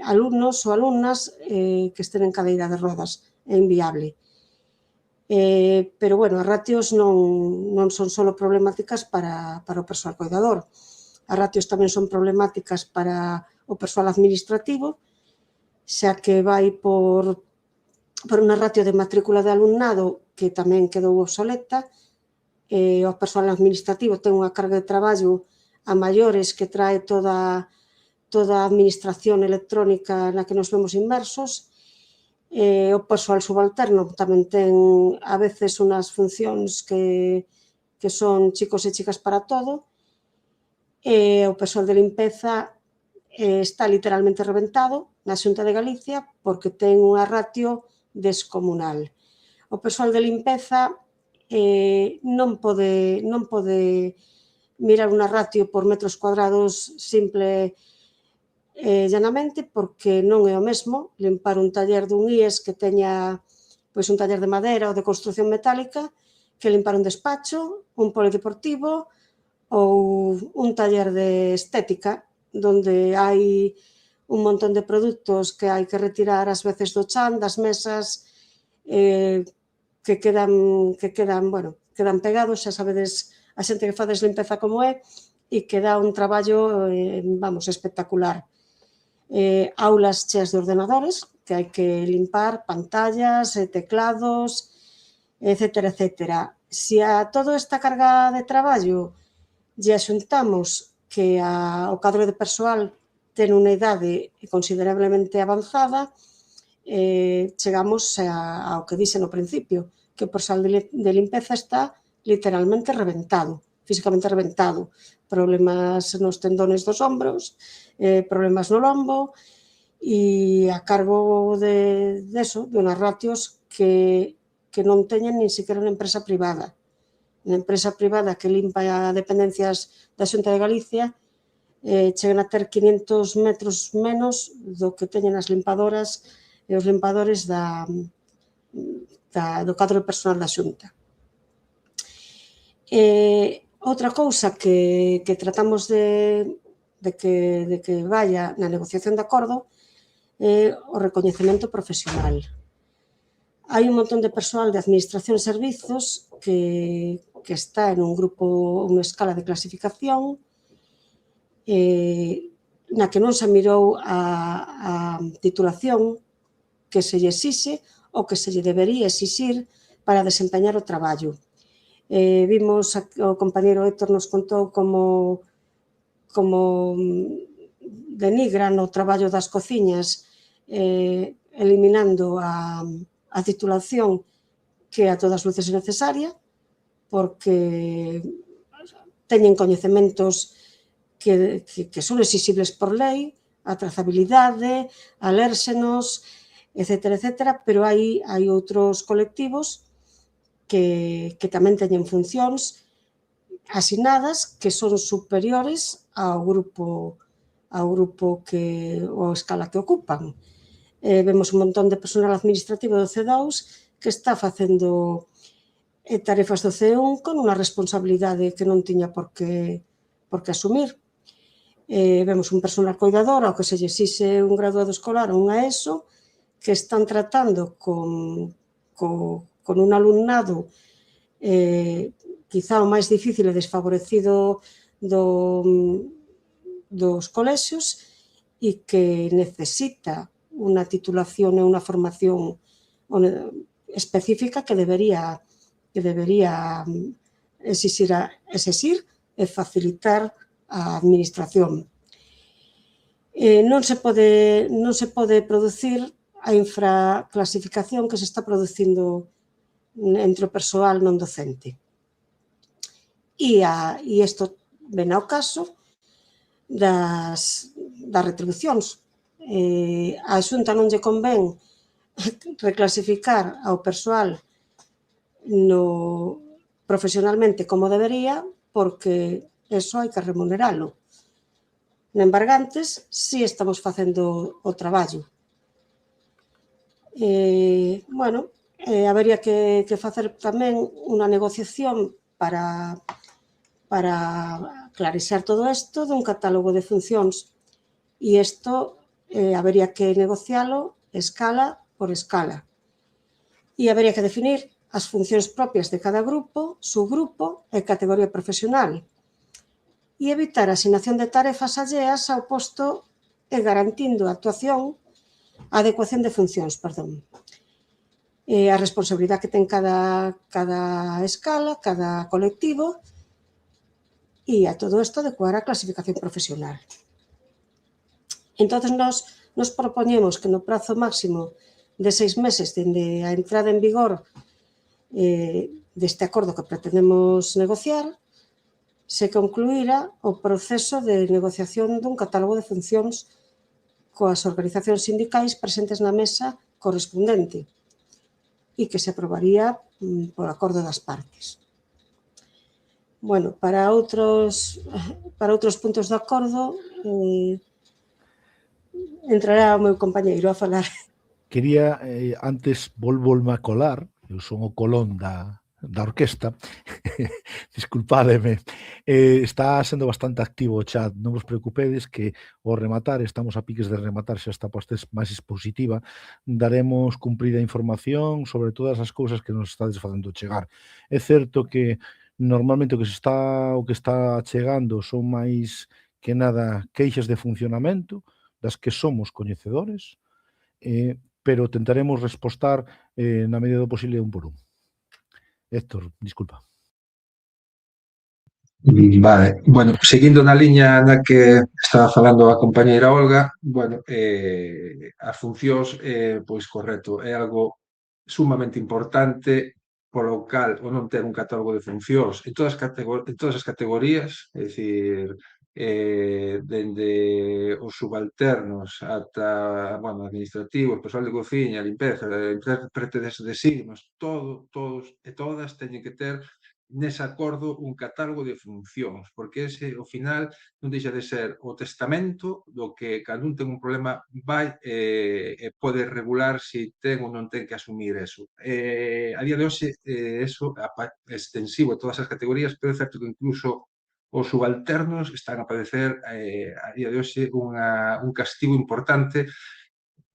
alumnos ou alumnas que estén en cadeira de rodas, é inviable. Pero, bueno, as ratios non son só problemáticas para o persoal cuidador. As ratios tamén son problemáticas para o persoal administrativo, xa que vai por unha ratio de matrícula de alumnado que tamén quedou obsoleta. O persoal administrativo ten unha carga de traballo a maiores que trae toda a administración electrónica na que nos vemos inmersos. O persoal subalterno tamén ten a veces unhas funcións que son chicos e chicas para todo. O persoal de limpeza está literalmente reventado na Xunta de Galicia porque ten unha ratio descomunal. O persoal de limpeza non pode mirar unha ratio por metros cuadrados simple llanamente, porque non é o mesmo limpar un taller dun IES que teña pois un taller de madeira ou de construción metálica que limpar un despacho, un polideportivo ou un taller de estética onde hai un montón de produtos que hai que retirar ás veces do chan, das mesas, que quedan pegados, xa sabedes a xente que fades limpeza como é, e que dá un traballo, espectacular. Aulas cheas de ordenadores, que hai que limpar, pantallas, teclados, etcétera, etcétera. Se a toda esta carga de traballo lle axuntamos que o cadro de persoal ten unha idade considerablemente avanzada, chegamos ao que dixe no principio, que o persoal de limpeza está literalmente reventado, físicamente reventado. Problemas nos tendones dos ombros, problemas no lombo, e a cargo de unhas ratios que non teñen nin siquiera unha empresa privada. Unha empresa privada que limpa dependencias da Xunta de Galicia chegan a ter 500 metros menos do que teñen as limpadoras e os limpadores do cadro personal da Xunta. Outra cousa que tratamos de que vaya na negociación de acordo é o recoñecemento profesional. Hai un montón de persoal de administración e servizos que está en un grupo, unha escala de clasificación na que non se mirou a titulación que se lle exixe ou que se lle debería exixir para desempeñar o traballo. Vimos, o compañeiro Héctor nos contou como denigran o traballo das cociñas eliminando a titulación que a todas luces é necesaria, porque teñen coñecementos que son exixibles por lei, a trazabilidade, alérxenos, etcétera, etcétera, pero hai outros colectivos que tamén teñen funcións asignadas que son superiores ao grupo ou escala que ocupan. Vemos un montón de personal administrativo do C2 que está facendo tarefas do C1 con unha responsabilidade que non tiña por que asumir. Vemos un personal cuidador ao que se lle exixe un graduado escolar ou unha ESO que están tratando con un alumnado quizá o máis difícil e desfavorecido dos colexios e que necesita unha titulación e unha formación específica que debería exixir e facilitar a administración. Non se pode producir a infraclasificación que se está producindo entre o persoal non docente. E isto ven ao caso das retribucións. A Xunta non lle convén reclasificar ao persoal profesionalmente como debería, porque eso hai que remuneralo. En embargantes, si estamos facendo o traballo. Habería que facer tamén unha negociación para clarexar todo isto dun catálogo de funcións, e isto habería que negocialo escala por escala. E habería que definir as funcións propias de cada grupo, subgrupo e categoría profesional, e evitar a asignación de tarefas alleas ao posto e garantindo a adecuación de funcións, a responsabilidade que ten cada escala, cada colectivo, e a todo isto adecuar a clasificación profesional. Entón, nos propoñemos que no prazo máximo de 6 meses dende a entrada en vigor deste acordo que pretendemos negociar, se concluíra o proceso de negociación dun catálogo de funcións coas organizacións sindicais presentes na mesa correspondente e que se aprobaría por acordo das partes. Para outros puntos de acordo entrará o meu compañeiro a falar. Quería, antes, volvolme a colar, eu son o colón da orquesta, disculpádeme, está sendo bastante activo o chat, non vos preocupedes que ao rematar, estamos a piques de rematar, xa está posta máis expositiva, daremos cumprida información sobre todas as cousas que nos estades facendo chegar. É certo que normalmente o que está chegando son máis que nada queixas de funcionamento, das que somos coñecedores, pero tentaremos respostar na medida do posible un por un. Héctor, disculpa. Vale, bueno, seguindo na liña na que estaba falando a compañeira Olga, bueno, as funcións, pois correcto, é algo sumamente importante polo cal o non ter un catálogo de funcións en todas as categorías, é dicir, dende os subalternos ata, bueno, administrativos, persoal de cociña, limpeza, intérprete de signos, todos e todas teñen que ter nese acordo un catálogo de funcións, porque ese, ao final, non deixa de ser o testamento do que cando un ten un problema vai e pode regular se ten ou non ten que asumir eso. A día de hoxe, eso é extensivo a todas as categorías, pero é certo que incluso os subalternos están a padecer a día de hoxe un castigo importante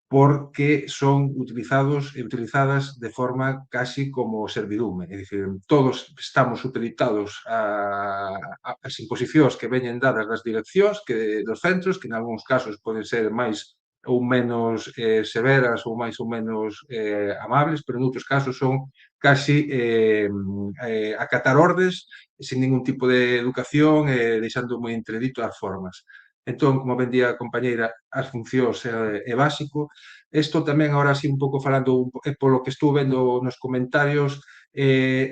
porque son utilizados e utilizadas de forma casi como servidume. É dicir, todos estamos supeditados ás imposicións que veñen dadas das direccións dos centros, que en algúns casos poden ser máis ou menos severas ou máis ou menos amables, pero en outros casos son casi acatar ordes sin ningún tipo de educación e deixando moi entredito as formas. Entón, como ben di a compañeira, as funcións é básico. Isto tamén, agora así un pouco falando polo que estou vendo nos comentarios,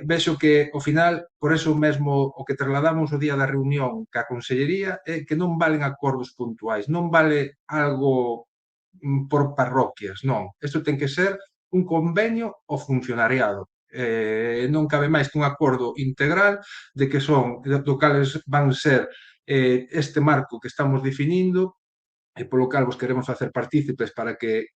vexo que, ao final, por eso mesmo o que trasladamos o día da reunión ca Consellería é que non valen acordos puntuais, non vale algo por parroquias, non. Isto ten que ser un convenio ao funcionariado. Non cabe máis que un acordo integral de que son, do cales van ser este marco que estamos definindo e polo cal vos queremos facer partícipes para que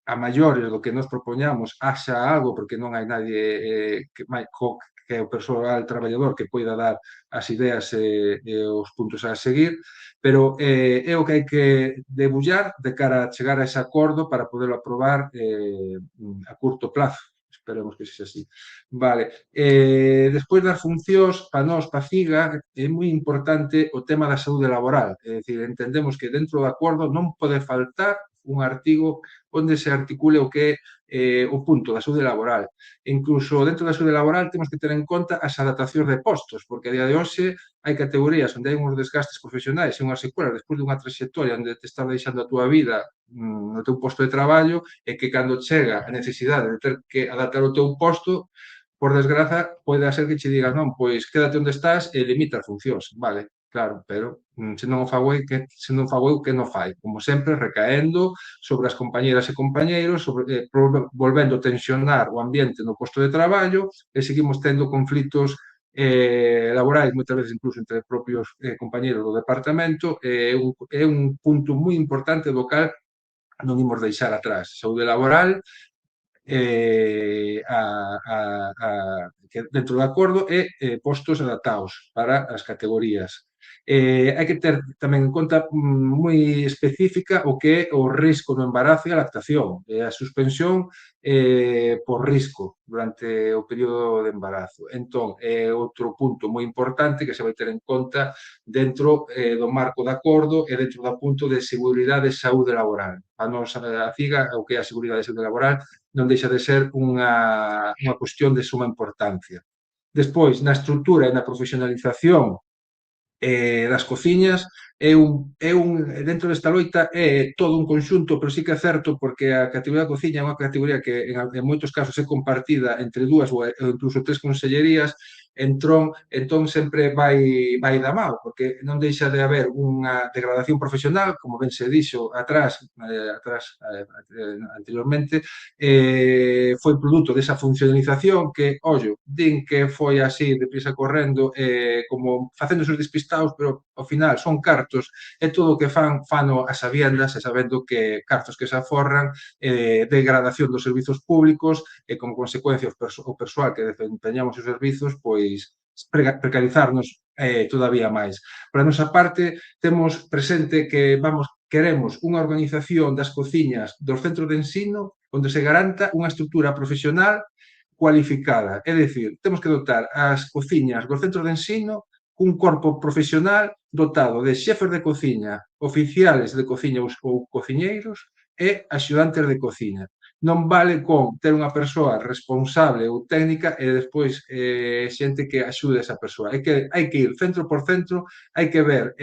a maiores do que nos propoñamos haxa algo, porque non hai nadie que é o persoal traballador que poida dar as ideas e os puntos a seguir, pero é o que hai que debullar de cara a chegar a ese acordo para poderlo aprobar a curto plazo. Esperemos que sexa así. Vale. Despois das funcións, para nós, para a FIGA, é moi importante o tema da saúde laboral. É dicir, entendemos que dentro do acordo non pode faltar un artigo onde se articule o que é o punto da saúde laboral. Incluso dentro da saúde laboral temos que ter en conta as adaptacións de postos, porque a día de hoxe hai categorías onde hai uns desgastes profesionais e unhas secuelas despois dunha trayectoria onde te estás deixando a túa vida no teu posto de traballo e que cando chega a necesidade de ter que adaptar o teu posto, por desgraza, pode ser que che digas, non, pois quédate onde estás e limita as funcións. Vale, claro, pero se non fago eu, que non fai? Como sempre, recaendo sobre as compañeras e compañeiros, volvendo a tensionar o ambiente no posto de traballo e seguimos tendo conflitos laborais, moitas veces incluso entre propios compañeros do departamento, é un punto moi importante do cal non imos deixar atrás. Saúde laboral, que dentro do acordo e postos adaptados para as categorías. Hai que ter tamén en conta moi específica o que é o risco no embarazo e a lactación, a suspensión por risco durante o período de embarazo. Entón, é outro punto moi importante que se vai ter en conta dentro do marco de acordo e dentro do punto de seguridade e saúde laboral. A nosa FIGA, o que é a seguridade e saúde laboral, non deixa de ser unha cuestión de suma importancia. Despois, na estrutura e na profesionalización das cociñas, dentro desta loita é todo un conxunto, pero sí que é certo porque a categoría da cociña é unha categoría que en moitos casos é compartida entre dúas ou incluso tres consellerías, entón sempre vai da mão, porque non deixa de haber unha degradación profesional, como ben se dixo atrás anteriormente, foi produto desa funcionalización que, ollo, din que foi así, deprisa correndo, como facendo os despistados, pero ao final son cartos e todo o que fano a sabiendas e sabendo que cartos que se aforran, degradación dos servizos públicos e como consecuencia o persoal que desempeñamos os servizos, pois precarizarnos todavía máis. Por a nosa parte, temos presente que queremos unha organización das cociñas dos centros de ensino onde se garanta unha estrutura profesional cualificada. É dicir, temos que dotar as cociñas dos centros de ensino cun corpo profesional dotado de xefes de cociña, oficiales de cociña ou cociñeiros e axudantes de cociña. Non vale con ter unha persoa responsable ou técnica e despois xente que axude a esa persoa. Hai que ir centro por centro, hai que ver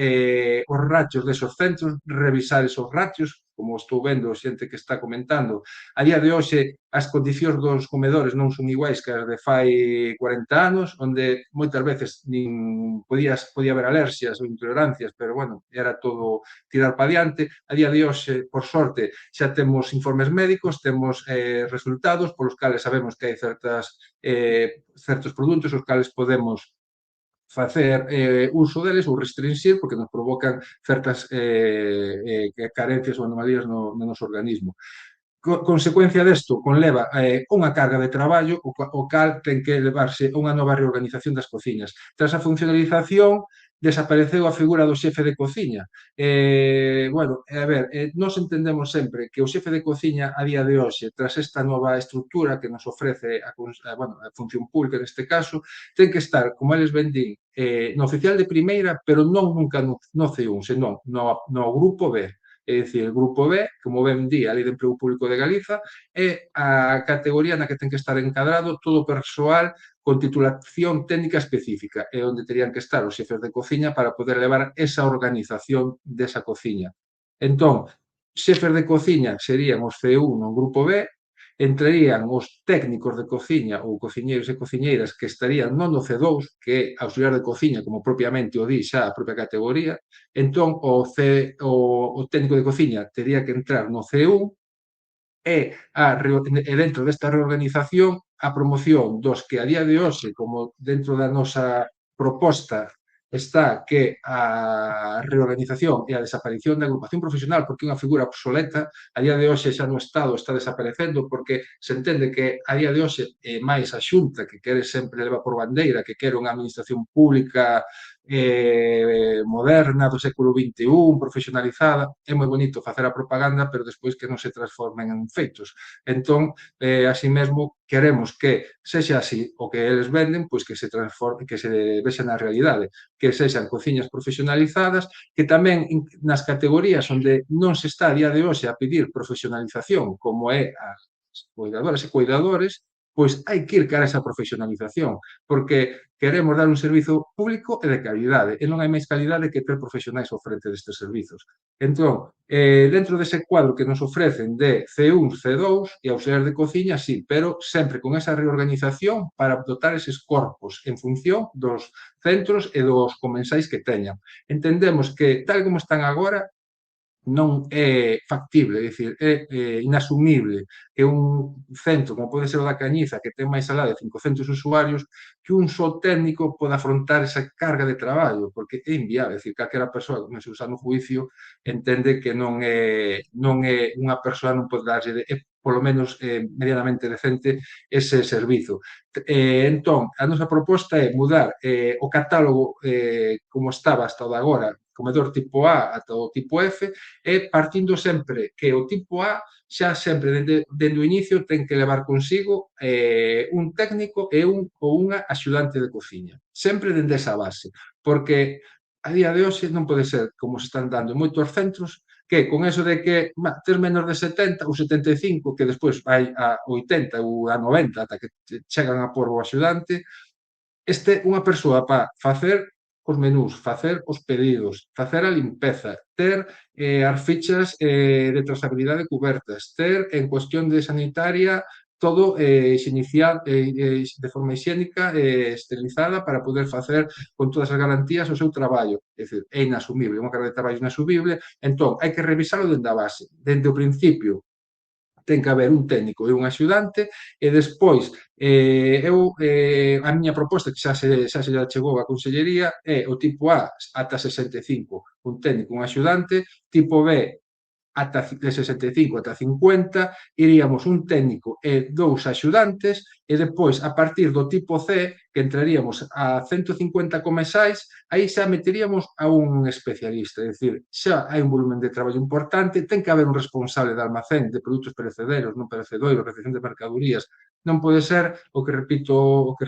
os ratios desos centros, revisar esos ratios, como estou vendo xente que está comentando. A día de hoxe, as condicións dos comedores non son iguais que as de fai 40 anos, onde moitas veces nin podía haber alerxias ou intolerancias, pero, bueno, era todo tirar para diante. A día de hoxe, por sorte, xa temos informes médicos, temos resultados polos cales sabemos que hai certos produtos os cales podemos facer uso deles ou restringir porque nos provocan certas carencias ou anomalías no noso organismo. Consecuencia desto conleva unha carga de traballo o cal ten que levarse unha nova reorganización das cociñas. Tras a funcionalización, desapareceu a figura do xefe de cociña. Bueno, a ver, nós entendemos sempre que o xefe de cociña a día de hoxe, tras esta nova estrutura que nos ofrece a función pública neste caso, ten que estar, como eles ben din, no oficial de primeira, pero non nunca no C1, senón no grupo B. É dicir, o grupo B, como ben di a Lei de Emprego Público de Galiza, é a categoría na que ten que estar encadrado todo o persoal con titulación técnica específica, é onde terían que estar os xefes de cociña para poder levar esa organización desa cociña. Entón, xefes de cociña serían os C1 no grupo B, entrarían os técnicos de cociña ou cociñeiros e cociñeiras que estarían non no C2, que é auxiliar de cociña, como propiamente o di xa a propia categoría. Entón, o técnico de cociña tería que entrar no C1 e dentro desta reorganización a promoción dos que a día de hoxe, como dentro da nosa proposta está que a reorganización e a desaparición da agrupación profesional, porque é unha figura obsoleta, a día de hoxe xa no Estado está desaparecendo porque se entende que a día de hoxe é máis a Xunta que quere sempre leva por bandeira, que quere unha administración pública moderna do século XXI, profesionalizada. É moi bonito facer a propaganda, pero despois que non se transformen en feitos. Entón, así mesmo, queremos que sexa así o que eles venden, pois que se transforme, que se vexa na realidade, que sexan cociñas profesionalizadas, que tamén nas categorías onde non se está a día de hoxe a pedir profesionalización, como é as cuidadoras e cuidadores, pois hai que ir cara a esa profesionalización, porque queremos dar un servizo público e de calidade, e non hai máis calidade que ter profesionais ao frente destes servizos. Entón, dentro dese cuadro que nos ofrecen de C1, C2 e auxiliar de cociña, sí, pero sempre con esa reorganización para dotar eses corpos en función dos centros e dos comensais que teñan. Entendemos que, tal como están agora, non é factible, é dicir, é inasumible que un centro, como pode ser o da Cañiza, que ten máis alá de 500 usuarios, que un só técnico poda afrontar esa carga de traballo, porque é inviable, é dicir, calquera persoa que comece a usar no juicio entende que non é unha persoa non pode darlle, polo menos medianamente decente, ese servizo. Entón, a nosa proposta é mudar o catálogo como estaba hasta o de agora, comedor tipo A ata o tipo F, e partindo sempre que o tipo A xa sempre dende o inicio ten que levar consigo un técnico e unha axudante de cociña. Sempre dende esa base, porque a día de hoxe non pode ser, como se están dando en moitos centros, que con eso de que ter menos de 70 ou 75, que despois vai a 80 ou a 90 ata que chegan a por o axudante, unha persoa para facer os menús, facer os pedidos, facer a limpeza, ter as fichas de trazabilidade cubertas, ter en cuestión de sanitaria todo de forma higiénica esterilizada para poder facer con todas as garantías o seu traballo. É dicir, é inasumible, unha carga de traballo inasumible. Entón, hai que revisalo dende a base, dende o principio. ten que haber un técnico e un axudante, e despois a miña proposta, que xa se chegou á Consellería, é o tipo A ata 65, un técnico, un axudante, tipo B ata de 65 ata 50, iríamos un técnico e 2 axudantes, e depois, a partir do tipo C, que entraríamos a 150 comensais, aí xa meteríamos a un especialista, é dicir, xa hai un volumen de traballo importante, ten que haber un responsable de almacén de produtos perecederos, non perecedores, recepción de mercadorías, non pode ser repetindo o que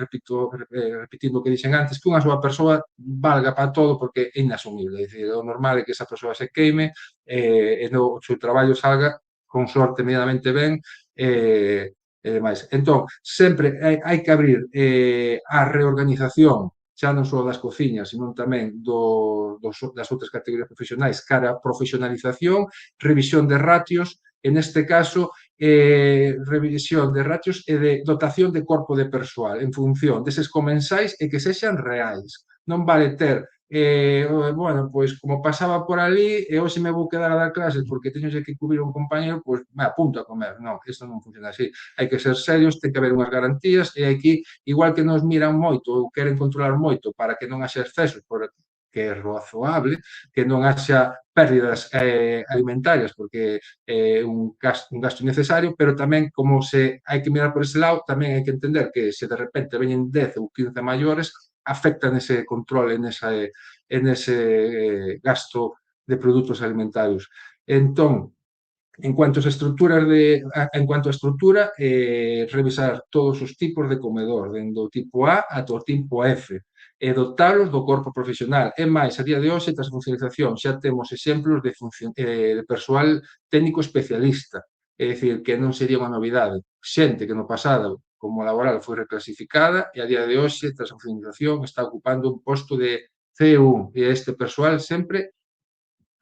dixen antes, que unha soa persoa valga para todo, porque é inasumible, é dicir, o normal é que esa persoa se queime, e no seu traballo salga con sorte medianamente ben e demais. Entón, sempre hai que abrir a reorganización xa non só das cociñas, senón tamén das outras categorías profesionais, cara a profesionalización, revisión de ratios, en este caso, revisión de ratios e de dotación de corpo de persoal en función deses comensais e que sexan reais. Non vale ter bueno, pois como pasaba por ali e hoxe me vou quedar a dar clases porque teño que cubrir un compañero, pois me apunto a comer. Non, isto non funciona así. Hai que ser serios, ten que haber unhas garantías e aquí, igual que nos miran moito ou queren controlar moito para que non haxa excesos, porque é razoable, que non haxa pérdidas alimentarias porque é un gasto innecesario, pero tamén como se hai que mirar por ese lado, tamén hai que entender que se de repente veñen 10 ou 15 maiores, afecta nese control, en ese gasto de produtos alimentarios. Entón, en cuanto a estrutura, revisar todos os tipos de comedor, dende o tipo A ata o tipo F, e dotalos do corpo profesional. É máis, a día de hoxe, tras a funcionalización, xa temos exemplos de persoal técnico especialista, é dicir, que non sería unha novidade. Xente que no pasado como laboral foi reclasificada e a día de hoxe, tras a funcionalización, está ocupando un posto de C1 e este persoal sempre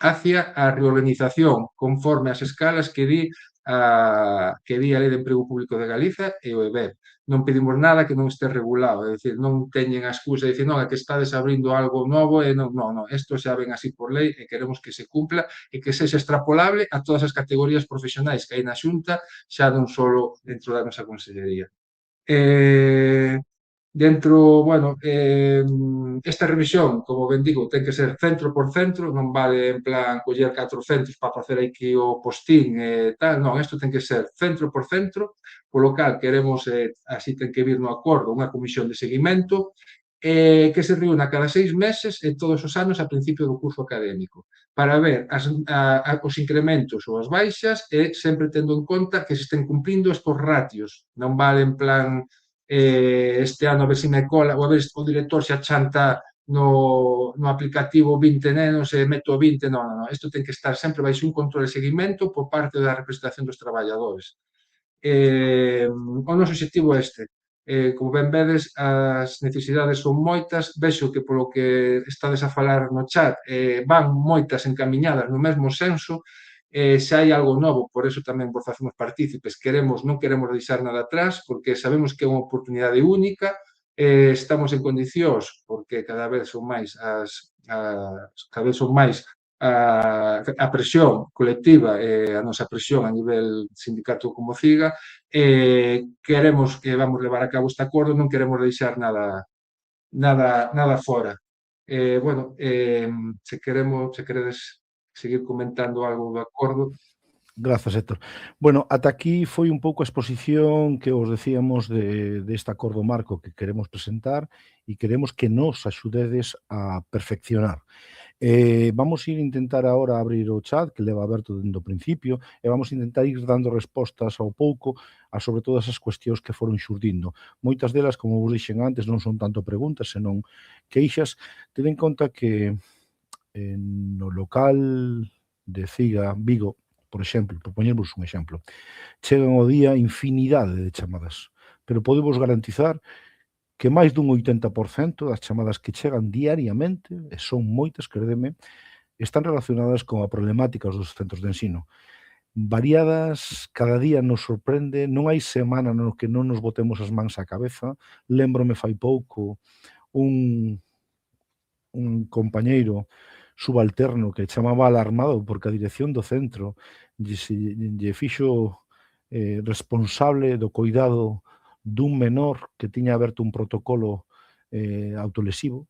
hacia a reorganización conforme as escalas que di a Lei de Emprego Público de Galiza e o EBEP. Non pedimos nada que non este regulado, é dicir, non teñen a excusa de dicir, non, é que estades abrindo algo novo e non, isto xa ven así por lei e queremos que se cumpla e que sexa extrapolable a todas as categorías profesionais que hai na Xunta, xa non só dentro da nosa Consellería. Bueno, esta revisión, como ben digo, ten que ser centro por centro, non vale en plan coller 4 centros para facer aquí o postín e tal, non, isto ten que ser centro por centro, polo cal queremos, así ten que vir no acordo, unha comisión de seguimento, que se reúna cada 6 meses e todos os anos a principio do curso académico, para ver os incrementos ou as baixas e sempre tendo en conta que se estén cumplindo estos ratios, non vale en plan este ano a ver se me cola, ou a ver se o director xa chanta no aplicativo 20 nenos e meto 20, non, isto ten que estar sempre baixo un control de seguimento por parte da representación dos traballadores. O noso objetivo é este. Como ben vedes, as necesidades son moitas, vexo que polo que estades a falar no chat van moitas encamiñadas no mesmo senso, se hai algo novo, por eso tamén vos facemos partícipes, non queremos deixar nada atrás, porque sabemos que é unha oportunidade única, estamos en condicións, porque cada vez son máis a presión colectiva e a nosa presión a nivel sindicato como CIGA, queremos que vamos levar a cabo este acordo, non queremos deixar nada fora. Bueno, se queredes seguir comentando algo do acordo. Grazas, Héctor. Bueno, ata aquí foi un pouco a exposición que os decíamos deste acordo marco que queremos presentar e queremos que nos axudedes a perfeccionar. Vamos ir intentar agora abrir o chat, que leva aberto dende o principio, e vamos intentar ir dando respostas ao pouco a sobre todas as cuestións que foron xurdindo. Moitas delas, como vos dixen antes, non son tanto preguntas, senón queixas. Ten en conta que no local de CIGA Vigo, por exemplo, por poñervos un exemplo, chegan ao día infinidade de chamadas, pero podemos garantizar que máis dun 80% das chamadas que chegan diariamente, e son moitas, credeme, están relacionadas con a problemática dos centros de ensino. Variadas, cada día nos sorprende, non hai semana no que non nos botemos as mans á cabeza. Lémbrome fai pouco un compañeiro subalterno que chamaba alarmado porque a dirección do centro lle fixo responsable do cuidado dun menor que tiña aberto un protocolo autolesivo.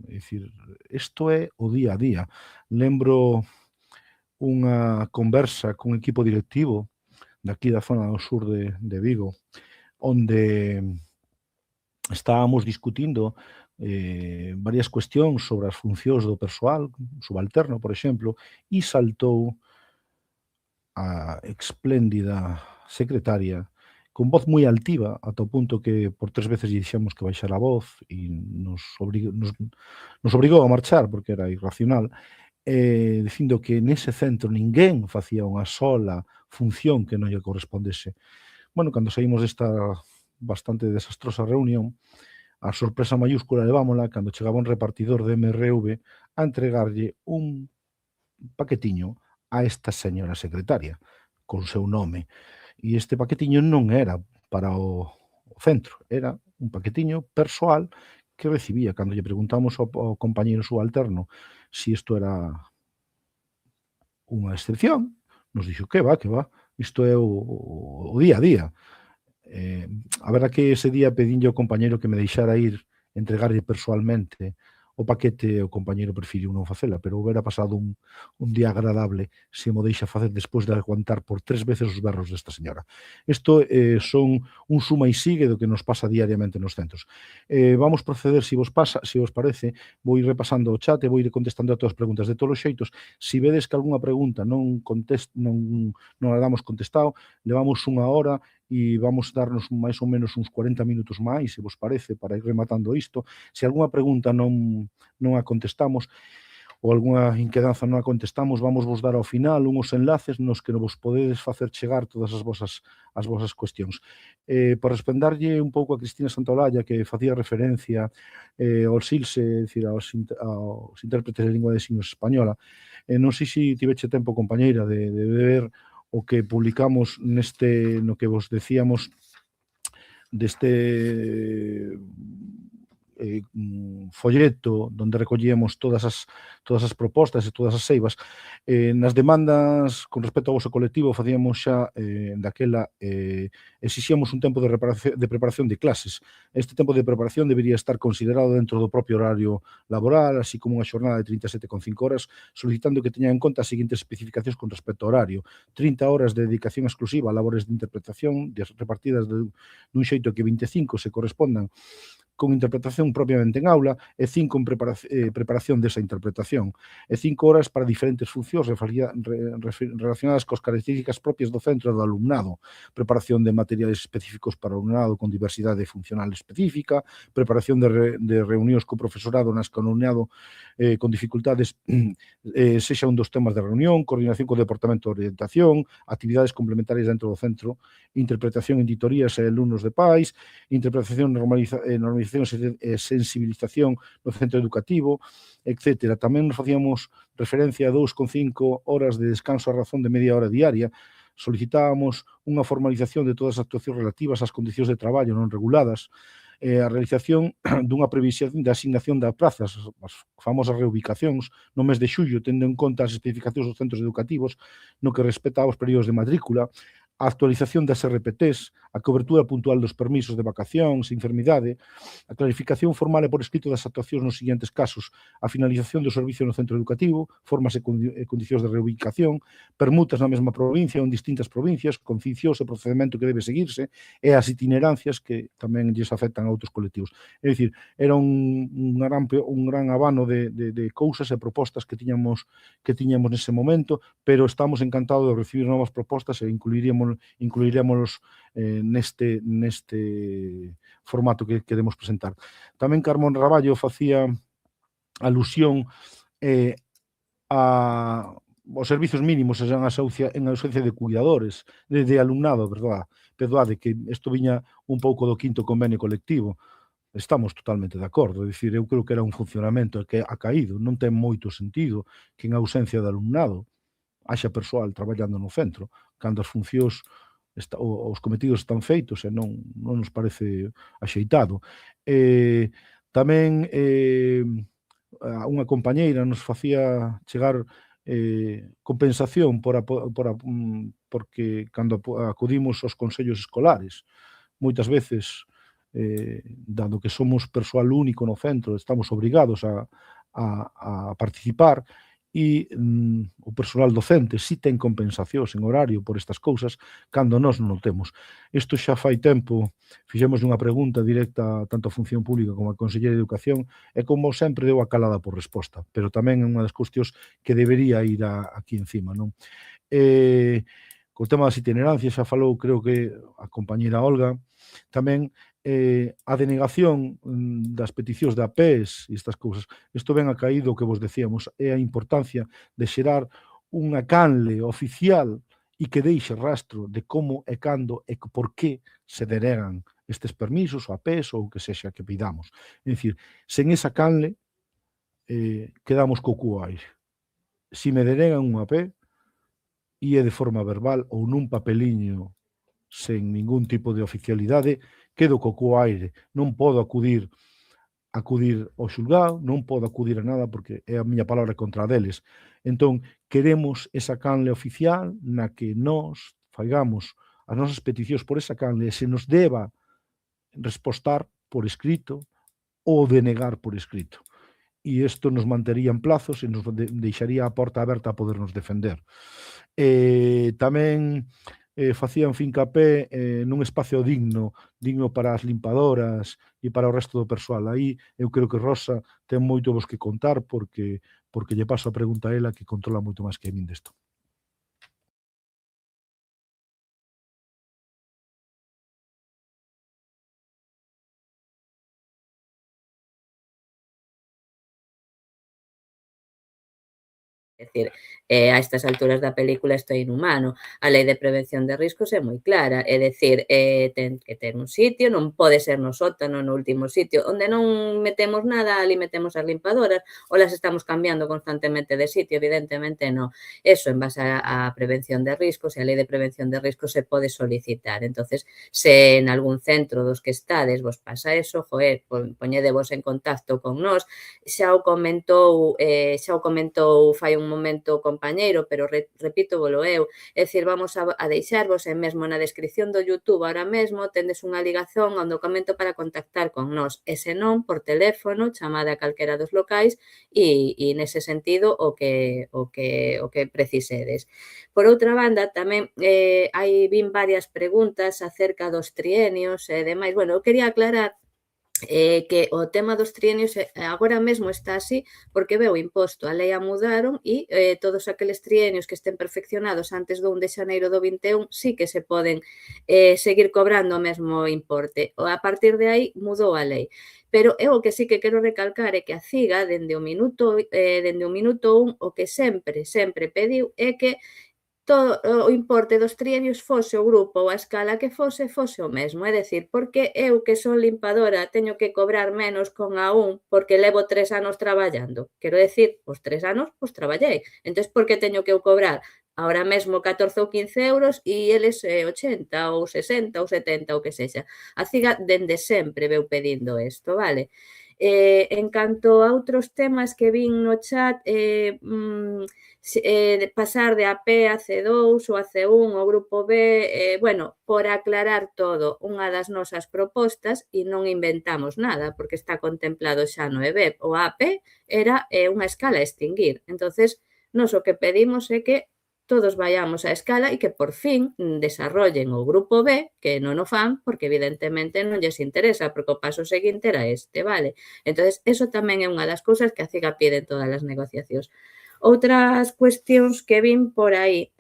É dicir, isto é o día a día. Lembro unha conversa cun equipo directivo daqui da zona do sur de Vigo, onde estábamos discutindo varias cuestións sobre as funcións do persoal subalterno, por exemplo, e saltou a espléndida secretaria con voz moi altiva, ata o punto que por 3 veces lle dixemos que baixara a voz e nos obrigou a marchar porque era irracional, dicindo que nese centro ninguén facía unha sola función que non lle correspondese. Bueno, cando saímos desta bastante desastrosa reunión, a sorpresa mayúscula levámola cando chegaba un repartidor de MRV a entregarlle un paquetiño a esta señora secretaria, con seu nome. E este paquetiño non era para o centro, era un paquetiño persoal que recibía. Cando lle preguntamos ao compañeiro subalterno si isto era unha excepción, nos dixo que va, isto é o día a día. A verdad que ese día pedinlle ao compañeiro que me deixara ir entregarlle persoalmente o paquete, o compañeiro preferiu non facela, pero houbera pasado un día agradable se mo deixa facer despois de aguantar por 3 veces os berros desta señora. Isto son un suma e sigue do que nos pasa diariamente nos centros. Vamos proceder, se vos parece, vou ir repasando o chat e vou ir contestando a todas as preguntas. De todos os xeitos, se vedes que algunha pregunta non a damos contestado, levamos unha hora e vamos darnos máis ou menos uns 40 minutos máis, se vos parece, para ir rematando isto. Se algunha pregunta non a contestamos ou algunha inquedanza non a contestamos, vamos vos dar ao final uns enlaces nos que vos podedes facer chegar todas as vosas cuestións. Por responderlle un pouco a Cristina Santaolalla, que facía referencia aos SILSE, é dicir, aos intérpretes de lingua de signos española, non sei se tiveche tempo, compañeira, de ver o que publicamos no que vos decíamos deste folleto onde recollíamos todas as propostas e todas as eivas. Nas demandas con respecto ao voso colectivo facíamos xa daquela exixíamos un tempo de preparación de clases. Este tempo de preparación debería estar considerado dentro do propio horario laboral, así como unha xornada de 37,5 horas, solicitando que teñan en conta as seguintes especificacións con respecto ao horario: 30 horas de dedicación exclusiva a labores de interpretación repartidas dun xeito que 25 se correspondan con interpretación propiamente en aula e 5 en preparación desa interpretación, e 5 horas para diferentes funcións relacionadas coas características propias do centro e do alumnado: preparación de materiales específicos para o alumnado con diversidade funcional específica, preparación de reunións co profesorado nas que o alumnado con dificultades sexa un dos temas de reunión, coordinación co departamento de orientación, actividades complementarias dentro do centro, interpretación en editorías e alumnos de pais, interpretación, normalización e sensibilización no centro educativo, etc. Tamén nos facíamos referencia a 2,5 horas de descanso a razón de media hora diaria. Solicitábamos unha formalización de todas as actuacións relativas ás condicións de traballo non reguladas, a realización dunha previsión de asignación de prazas, as famosas reubicacións, no mes de xullo, tendo en conta as especificacións dos centros educativos no que respecta aos períodos de matrícula, a actualización das RPTs, a cobertura puntual dos permisos de vacacións, enfermidade, a clarificación formal e por escrito das actuacións nos seguintes casos: a finalización do servicio no centro educativo, formas e condicións de reubicación, permutas na mesma provincia ou en distintas provincias, condicións e procedimento que debe seguirse, e as itinerancias que tamén lles afectan a outros colectivos. É dicir, era un gran abano de cousas e propostas que tiñamos nese momento, pero estamos encantados de recibir novas propostas e incluiríamos neste formato que queremos presentar. Tamén Carmón Raballo facía alusión aos servizos mínimos en ausencia de cuidadores, de alumnado, verdade, que isto viña un pouco do quinto convenio colectivo. Estamos totalmente de acordo, é dicir, eu creo que era un funcionamento que ha caído, non ten moito sentido que en ausencia de alumnado haxa persoal traballando no centro, cando as funcións, os cometidos están feitos e non nos parece axeitado. Tamén unha compañeira nos facía chegar compensación porque cando acudimos aos consellos escolares, moitas veces, dado que somos persoal único no centro, estamos obrigados a participar e o persoal docente si ten compensacións en horario por estas cousas, cando nós non o temos. Isto xa fai tempo, fixemos unha pregunta directa tanto a Función Pública como a Consellería de Educación e como sempre deu a calada por resposta, pero tamén é unha das cuestións que debería ir aquí encima, non? Co tema das itinerancias xa falou, creo que a compañeira Olga, tamén a denegación das peticións de APEs e estas cousas. Isto ben acaído o que vos decíamos, é a importancia de xerar unha canle oficial e que deixe rastro de como e cando e por que se denegan estes permisos, ou APEs, ou o que sexa que pidamos. É dicir, sen esa canle, quedamos co cu ao aire. Si me denegan unha AP, e é de forma verbal ou nun papeliño sen ningún tipo de oficialidade, quedo co cu ao aire. Non podo acudir ao xulgado, non podo acudir a nada porque é a miña palabra contra a deles. Entón, queremos esa canle oficial na que nós faigamos as nosas peticións por esa canle e se nos deba respostar por escrito ou denegar por escrito. E isto nos mantería en plazos e nos deixaría a porta aberta a podernos defender. Tamén facían fincapé nun espacio digno para as limpadoras e para o resto do persoal. Aí eu creo que Rosa ten moito vos que contar porque lle paso a pregunta a ela que controla moito máis que a min desto. É dicir, a estas alturas da película isto é inhumano. A Lei de Prevención de Riscos é moi clara, é dicir, ten que ter un sitio, non pode ser no sótano, no último sitio, onde non metemos nada, ali metemos as limpadoras, ou las estamos cambiando constantemente de sitio, evidentemente non. Eso en base á prevención de riscos, e a Lei de Prevención de Riscos se pode solicitar. Entonces, se en algún centro dos que estades vos pasa eso, poñedevos en contacto con nós. Xa o comentou fai un momento o compañeiro, pero repito volo eu, é dicir, vamos a deixarvos, e mesmo na descripción do YouTube ahora mesmo tendes unha ligazón ao documento para contactar con nós, e se non, por teléfono, chamada a calquera dos locais e nese sentido o que precisedes. Por outra banda, tamén vin varias preguntas acerca dos trienios e demais. Bueno, eu quería aclarar que o tema dos trienios agora mesmo está así porque veu imposto, a lei a mudaron e todos aqueles trienios que estén perfeccionados antes do 1 de xaneiro do 21 sí que se poden seguir cobrando o mesmo importe. A partir de aí mudou a lei. Pero eu o que sí que quero recalcar é que a CIGA, dende o minuto 1, o que sempre pediu é que todo o importe dos trienios fose o grupo ou a escala que fose o mesmo. É dicir, porque eu que son limpadora teño que cobrar menos con a un porque levo 3 anos traballando. Quero dicir, os 3 anos, os traballei. Entón, por que teño que eu cobrar ahora mesmo 14 ou 15 euros e eles 80 ou 60 ou 70 ou que sexa? A CIGA dende sempre veu pedindo isto, vale? En canto a outros temas que vin no chat, pasar de AP a C2 ou a C1 ao grupo B, bueno, por aclarar todo, unha das nosas propostas, e non inventamos nada, porque está contemplado xa no EBEP, o AP era unha escala a extinguir. Entonces, nos o que pedimos é que todos vayamos á escala e que por fin desarrollen o grupo B, que non o fan, porque evidentemente non lles interesa, porque o paso seguinte era este, vale? Entonces, eso tamén é unha das cousas que a CIGA pide en todas as negociacións. Outras cuestións que vin por aí,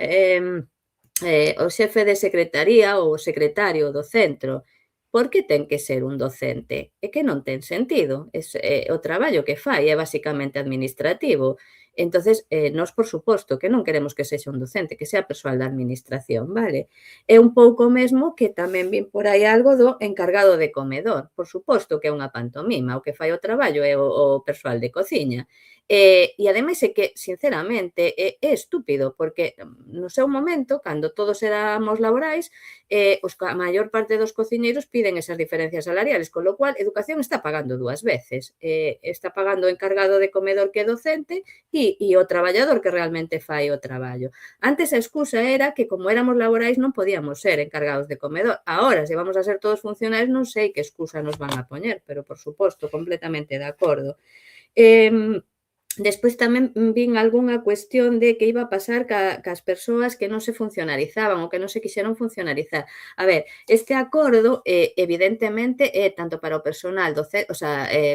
o xefe de secretaría ou o secretario do centro, por que ten que ser un docente? É que non ten sentido. O traballo que fai é basicamente administrativo. Entonces, nós, por suposto, que non queremos que sexa un docente, que sea persoal da administración, vale? É un pouco mesmo que tamén vin por aí algo do encargado de comedor. Por suposto que é unha pantomima, o que fai o traballo é o persoal de cociña. E ademais é que, sinceramente, é estúpido, porque no seu momento, cando todos éramos laborais, a maior parte dos cociñeiros piden esas diferencias salariales, con lo cual, educación está pagando 2 veces. Está pagando o encargado de comedor que é docente e e o traballador que realmente fai o traballo. Antes a excusa era que como éramos laborais non podíamos ser encargados de comedor. Ahora, se vamos a ser todos funcionarios, non sei que excusa nos van a poñer, pero por suposto, completamente de acordo. Despois tamén vin algunha cuestión de que iba a pasar cas persoas que non se funcionarizaban ou que non se quixeron funcionarizar. A ver, este acordo evidentemente é tanto para o personal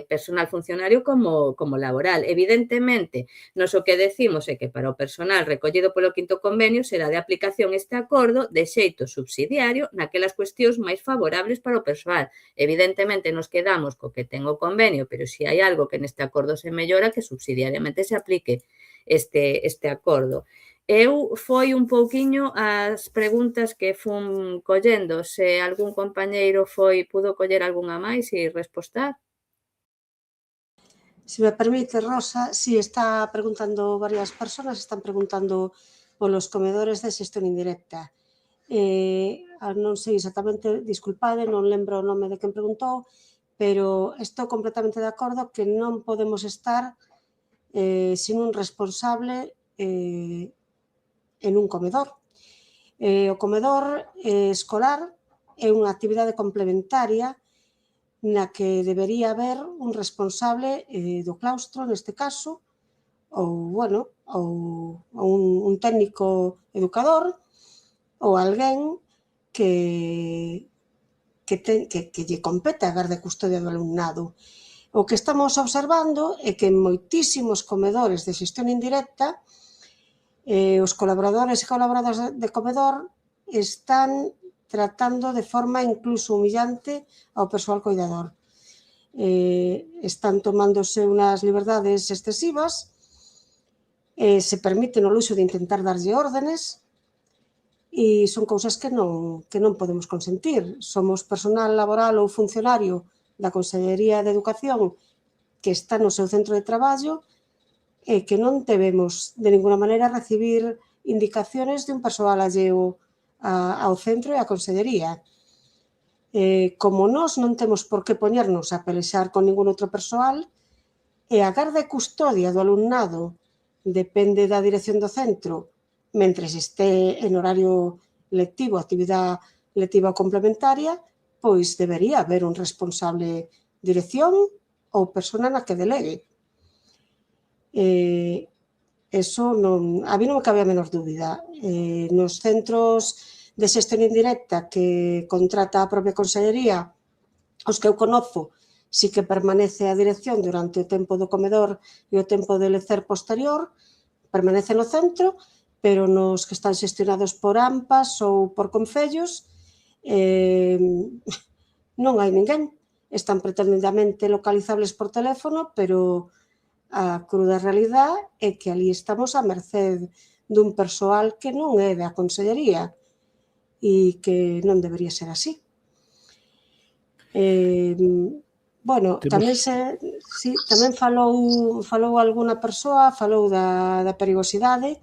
personal funcionario como laboral. Evidentemente, nos o que decimos é que para o personal recollido polo quinto convenio será de aplicación este acordo de xeito subsidiario naquelas cuestións máis favorables para o persoal. Evidentemente, nos quedamos co que ten o convenio, pero se hai algo que neste acordo se mellora, que subsidiariamente se aplique este acordo. Eu foi un pouquiño as preguntas que fun collendo. Se algún compañeiro pudo coller algunha máis e respostar. Se me permite, Rosa, si está preguntando varias persoas, están preguntando polos comedores de xestión indirecta. Non sei exactamente, disculpade, non lembro o nome de quen preguntou, pero estou completamente de acordo que non podemos estar sin un responsable en un comedor. O comedor escolar é unha actividade complementaria na que debería haber un responsable do claustro, neste caso, ou, bueno, ou un técnico educador, ou alguén que lle compete a garda e custodia do alumnado. O que estamos observando é que en moitísimos comedores de xestión indirecta os colaboradores e colaboradoras de comedor están tratando de forma incluso humillante ao persoal cuidador. Están tomándose unhas liberdades excesivas, se permiten o luxo de intentar darlle órdenes e son cousas que non podemos consentir. Somos personal laboral ou funcionario da Consellería de Educación que está no seu centro de traballo e que non debemos de ninguna maneira recibir indicaciones de un persoal alleo ao centro e á Consellería. Como nós non temos por que poñernos a pelexar con ningún outro persoal e a garda e custodia do alumnado depende da dirección do centro mentres este en horario lectivo, actividade lectiva complementaria, pois debería haber un responsable dirección ou persona na que delegue. Eso non, a mí non me cabe a menor dúbida. Nos centros de xestión indirecta que contrata a propia Consellería, os que eu conozo, si que permanece a dirección durante o tempo do comedor e o tempo de lecer posterior, permanece no centro, pero nos que están xestionados por AMPAs ou por concellos, non hai ninguén. Están pretendidamente localizables por teléfono, pero a cruda realidade é que ali estamos a merced dun persoal que non é da Consellería e que non debería ser así. Bueno, tamén falou algunha persoa, falou da perigosidade.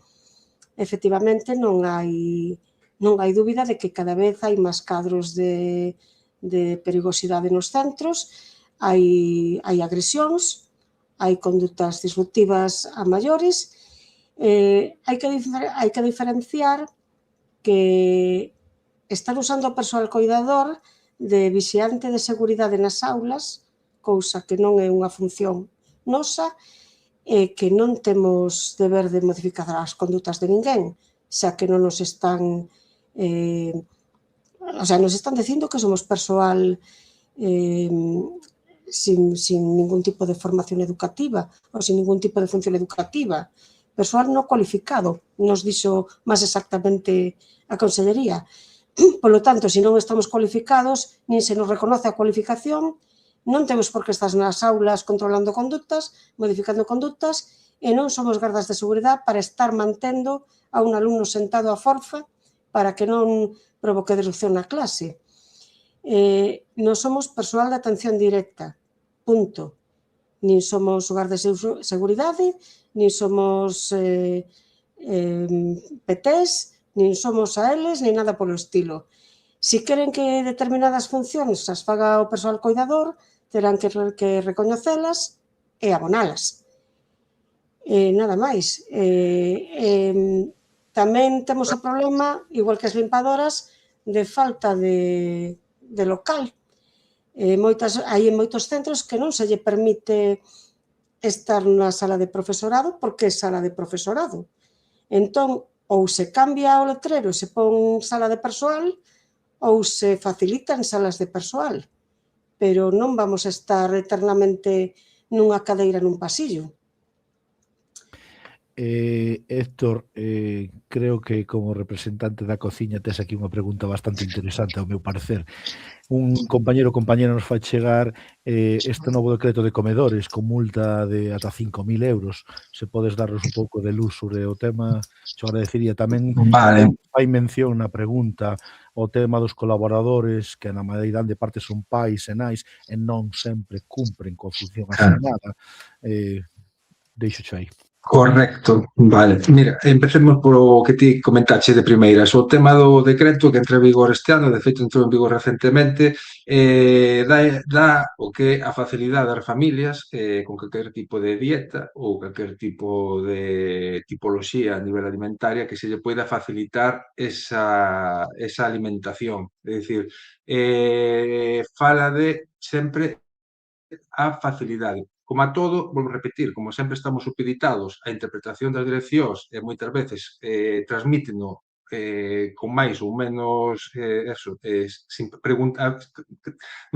Efectivamente, non hai dúbida de que cada vez hai máis cadros de perigosidade nos centros, hai agresións, hai condutas disruptivas a maiores. Hai que diferenciar que están usando o persoal coidador de vixiante de seguridade nas aulas, cousa que non é unha función nosa, e que non temos deber de modificar as condutas de ninguén, xa que non nos están nos están dicindo que somos persoal sin ningún tipo de formación educativa ou sin ningún tipo de función educativa. Persoal non cualificado, nos dixo máis exactamente a Consellería. Polo tanto, se non estamos cualificados, nin se nos reconoce a cualificación, non temos por que estar nas aulas controlando conductas, modificando conductas, e non somos gardas de seguridade para estar mantendo a un alumno sentado a forza para que non provoque disrupción na clase. Non somos persoal de atención directa, punto. Nin somos gardas de seguridade, nin somos PTs, nin somos ALs, nin nada polo estilo. Se queren que determinadas funcións as faga o persoal coidador, terán que recoñecelas e abonalas. Nada máis. Tamén temos o problema, igual que as limpadoras, de falta de local. Hai en moitos centros que non se lle permite estar na sala de profesorado porque é sala de profesorado. Entón, ou se cambia o letrero e se pon sala de persoal ou se facilitan salas de persoal, pero non vamos a estar eternamente nunha cadeira nun pasillo. Héctor, creo que como representante da cociña tes aquí unha pregunta bastante interesante, ao meu parecer. Un compañeiro ou compañera nos fai chegar este novo decreto de comedores con multa de ata 5.000 euros. Se podes darnos un pouco de luz sobre o tema, xo agradecería. Tamén Vale, fai mención na pregunta o tema dos colaboradores que na maioridade de parte son pais e nais e non sempre cumpren coa función claro. asignada. Deixo aí. Correcto, vale. Mira, empecemos polo que ti comentaxe de primeiras. O tema do decreto que entra en vigor este ano, de feito entrou en vigor recentemente, dá o que a facilidade ás familias con calquer tipo de dieta ou calquer tipo de tipoloxía a nivel alimentaria que se lle poida facilitar esa alimentación. É dicir, fala de sempre a facilidade. Como a todo, volvo a repetir, como sempre estamos supeditados á interpretación das direccións e moitas veces transmíteno con máis ou menos sin preguntar,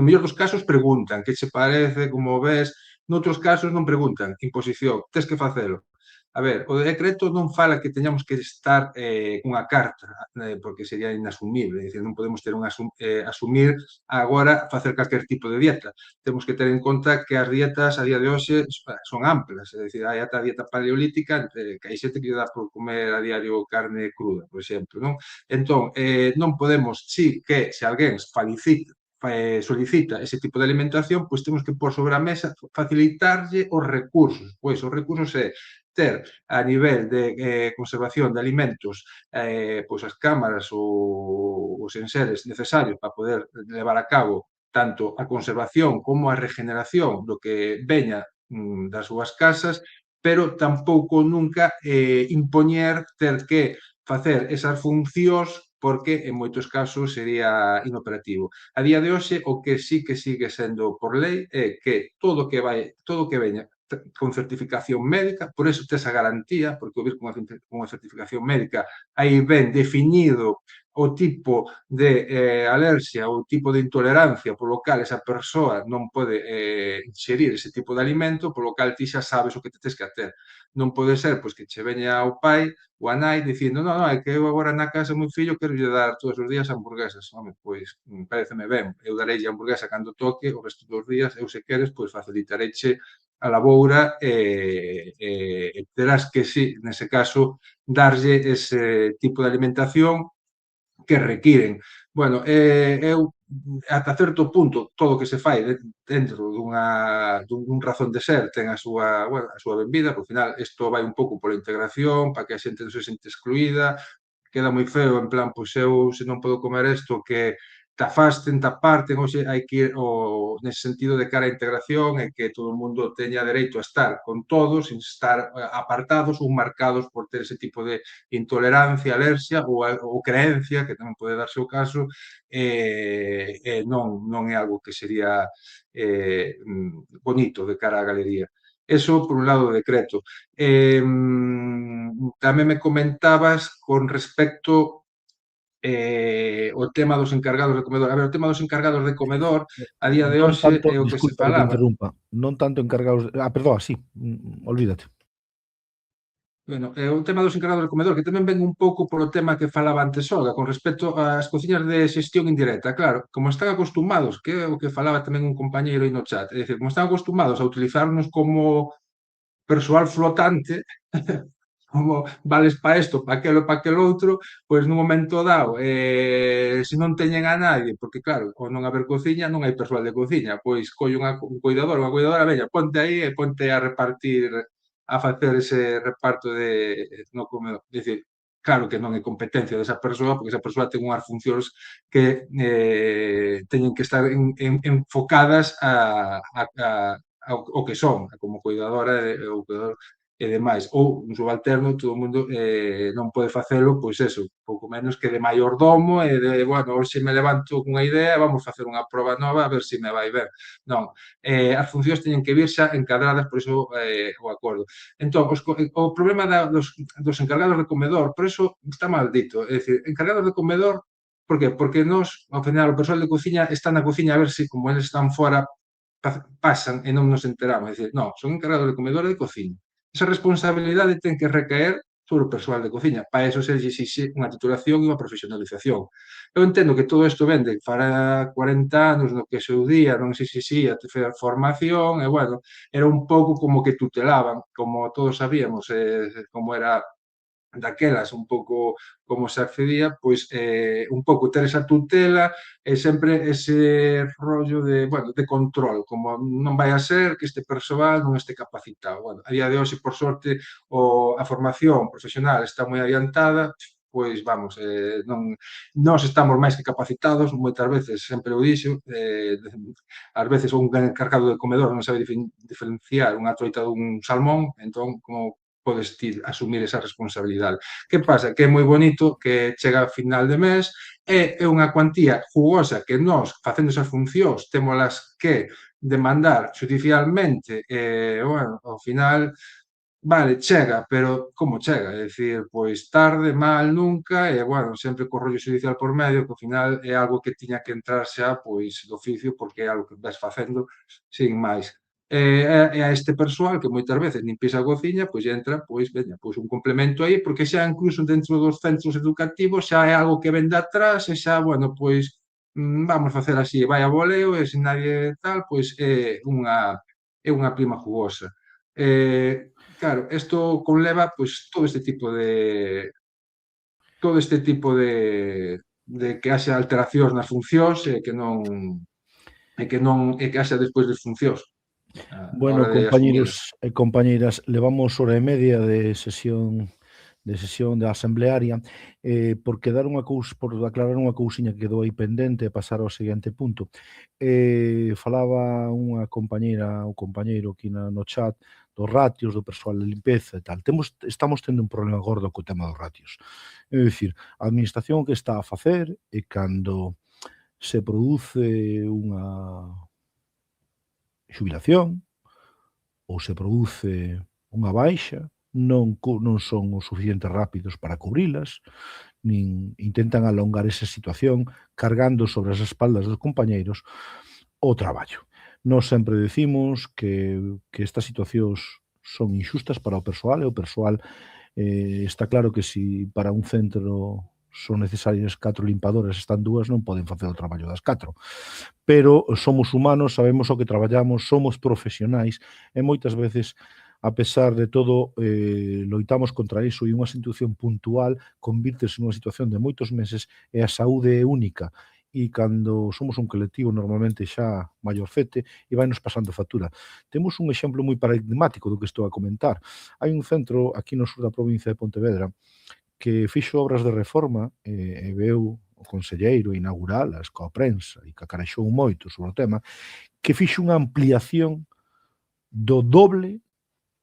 no mellor dos casos preguntan que che parece, como ves, noutros casos non preguntan, imposición, tes que facelo. A ver, o decreto non fala que teñamos que estar cunha carta, porque sería inasumible, é dicir, non podemos ter asumir agora facer calquer tipo de dieta. Temos que ter en conta que as dietas a día de hoxe son amplas, é dicir, hai ata a dieta paleolítica, que hai xente que lle dá por comer a diario carne cruda, por exemplo, non? Entón, non podemos, sí que se alguén solicita ese tipo de alimentación, pois temos que pôr sobre a mesa, facilitarlle os recursos. Pois os recursos é ter a nivel de conservación de alimentos pois as cámaras ou os enseres necesarios para poder levar a cabo tanto a conservación como a regeneración do que veña das súas casas, pero tampouco nunca impoñer ter que facer esas funcións porque en moitos casos sería inoperativo. A día de hoxe, o que sí que sigue sendo por lei é que todo o que veña con certificación médica, por eso tes a garantía, porque o vir con unha certificación médica aí ben definido o tipo de alerxia ou tipo de intolerancia polo cal esa persoa non pode inxerir ese tipo de alimento, polo cal ti xa sabes o que te tes que hacer. Non pode ser pois que che veña o pai ou a nai dicindo, non, é que eu agora na casa do meu fillo quero lle dar todos os días hamburguesas. Home, pois, pareceme ben, eu darei a hamburguesa cando toque, o resto dos días, eu se queres, pois facilitareiche a laboura e terás que, sí, nese caso, darlle ese tipo de alimentación que requiren. Bueno, eu, ata certo punto, todo o que se fai dentro dun razón de ser ten a súa benvida, porque, ao final, isto vai un pouco pola integración, para que a xente non se sente excluída, queda moi feo, en plan, pois eu, se non podo comer isto, que taparten, hoxe hai que ir nese sentido de cara á integración e que todo o mundo teña dereito a estar con todos, sin estar apartados ou marcados por ter ese tipo de intolerancia, alerxia ou creencia, que tamén pode darse o caso, non é algo que sería bonito de cara á galería. Eso por un lado do decreto. Tamén me comentabas con respecto o tema dos encargados de comedor. A ver, o tema dos encargados de comedor a día de Non hoxe tanto, é o que se disculpa que te falaba. interrumpa, non tanto encargados... perdón, sí, olvídate. Bueno, o tema dos encargados de comedor, que tamén ven un pouco polo tema que falaba antes Olga, con respecto ás cociñas de xestión indirecta. Claro, como están acostumados, que é o que falaba tamén un compañeiro aí no chat, é dicir, como están acostumados a utilizarnos como persoal flotante, como vales para isto, para aquel outro, pois nun momento dado, se non teñen a nadie, porque claro, ao non haber cociña, non hai persoal de cociña, pois colle un cuidador, unha cuidadora, veña, ponte aí e ponte a repartir, a facer ese reparto no comedor. Dicir, claro que non é competencia desa persoa, porque esa persoa ten unhas funcións que teñen que estar enfocadas ao que son, como cuidadora ou cuidador. e demais. Ou un subalterno, todo o mundo non pode facelo, pois eso, pouco menos que de maiordomo e de, bueno, hoxe me levanto cunha idea, vamos facer unha proba nova a ver se me vai ben. Non, as funcións teñen que vir xa encadradas, por iso o acordo. Entón, o problema dos encargados de comedor, por iso está mal dito, é dicir, encargados de comedor, por qué? Porque nós, ao final, o persoal de cociña está na cociña a ver se, como eles están fora, pasan e non nos enteramos. É dicir, non, son encargados de comedor e de cociña. Esa responsabilidade ten que recaer sobre o persoal de cociña. Para eso se exixe unha titulación e unha profesionalización. Eu entendo que todo isto vende para 40 anos no que seu día non se exixía formación e, bueno, era un pouco como que tutelaban, como todos sabíamos, como era daquelas, un pouco como se accedía, pois un pouco ter esa tutela e sempre ese rollo de, bueno, de control, como non vai a ser que este persoal non este capacitado. Bueno, a día de hoxe, por sorte, a formación profesional está moi adiantada, pois vamos, nós estamos máis que capacitados, moitas veces, sempre o dixo, ás veces un encargado de comedor non sabe diferenciar unha troita dun salmón, entón, como podes ti asumir esa responsabilidade. Que pasa? Que é moi bonito que chega a final de mes e é unha cuantía jugosa que nós, facendo esas funcións, témolas que demandar judicialmente e, bueno, ao final, vale, chega, pero como chega? É dicir, pois tarde, mal, nunca, e, bueno, sempre co rollo judicial por medio, que ao final é algo que tiña que entrar xa, pois, do oficio, porque é algo que vas facendo sin máis. E a este persoal que moitas veces nin pisa a cociña, pois entra, pois, veña, pois un complemento aí, porque xa incluso dentro dos centros educativos xa é algo que ven de atrás e xa, bueno, pois, vamos facer así, vai a voleo e se nadie tal, pois é unha prima jugosa. Claro, isto conleva, pois, todo este tipo de que haxa alteracións nas funcións e que haxa despois disfuncións a Bueno, hora de asumilas. compañeros e compañeiras, levamos hora e media de sesión da asemblearia, por aclarar unha cousiña que quedou aí pendente e pasar ao seguinte punto. Falaba unha compañeira ou compañeiro aquí no chat dos ratios do persoal de limpeza e tal. Estamos tendo un problema gordo co tema dos ratios. É dicir, a administración que está a facer é cando se produce unha xubilación ou se produce unha baixa, non son o suficiente rápidos para cubrilas, nin intentan alongar esa situación cargando sobre as espaldas dos compañeiros o traballo. Nós sempre decimos que estas situacións son inxustas para o persoal e o persoal está claro que se para un centro son necesarias 4 limpadoras, están 2, non poden facer o traballo das 4. Pero somos humanos, sabemos o que traballamos, somos profesionais e moitas veces, a pesar de todo, loitamos contra iso e unha situación puntual convírtese nunha situación de moitos meses e a saúde é única. E cando somos un colectivo normalmente xa maiorcete e vai nos pasando factura. Temos un exemplo moi paradigmático do que estou a comentar. Hai un centro aquí no sur da provincia de Pontevedra que fixo obras de reforma e veu o conselleiro inauguralas coa prensa e que acarexou moito sobre o tema, que fixo unha ampliación do doble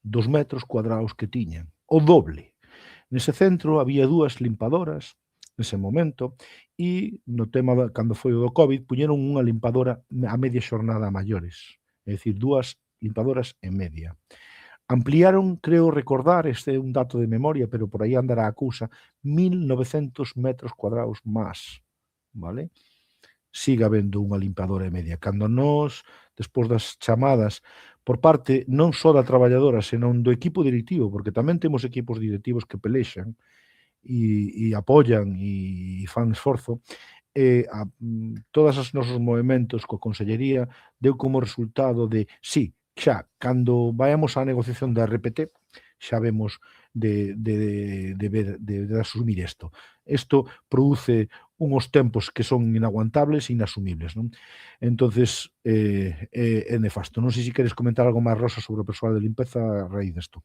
dos metros cuadrados que tiñan. O doble. Nese centro había 2 limpadoras nese momento e no tema cando foi o do COVID puñeron unha limpadora a media xornada a maiores, é dicir, 2 limpadoras e media. Ampliaron, creo recordar, este é un dato de memoria, pero por aí andará a cousa, 1900 metros cuadrados máis, vale? Siga habendo unha limpadora e media. Cando nós, despois das chamadas por parte non só da traballadora, senón do equipo directivo, porque tamén temos equipos directivos que pelexan e apoian e fan esforzo, todos os nosos movementos coa Consellería deu como resultado de, sí, xa, cando vayamos á negociación da RPT, xa vemos de asumir isto. Isto produce unhos tempos que son inaguantables e inasumibles, non? Entonces, é nefasto. Non sei se queres comentar algo máis, Rosa, sobre o persoal de limpeza a raíz desto.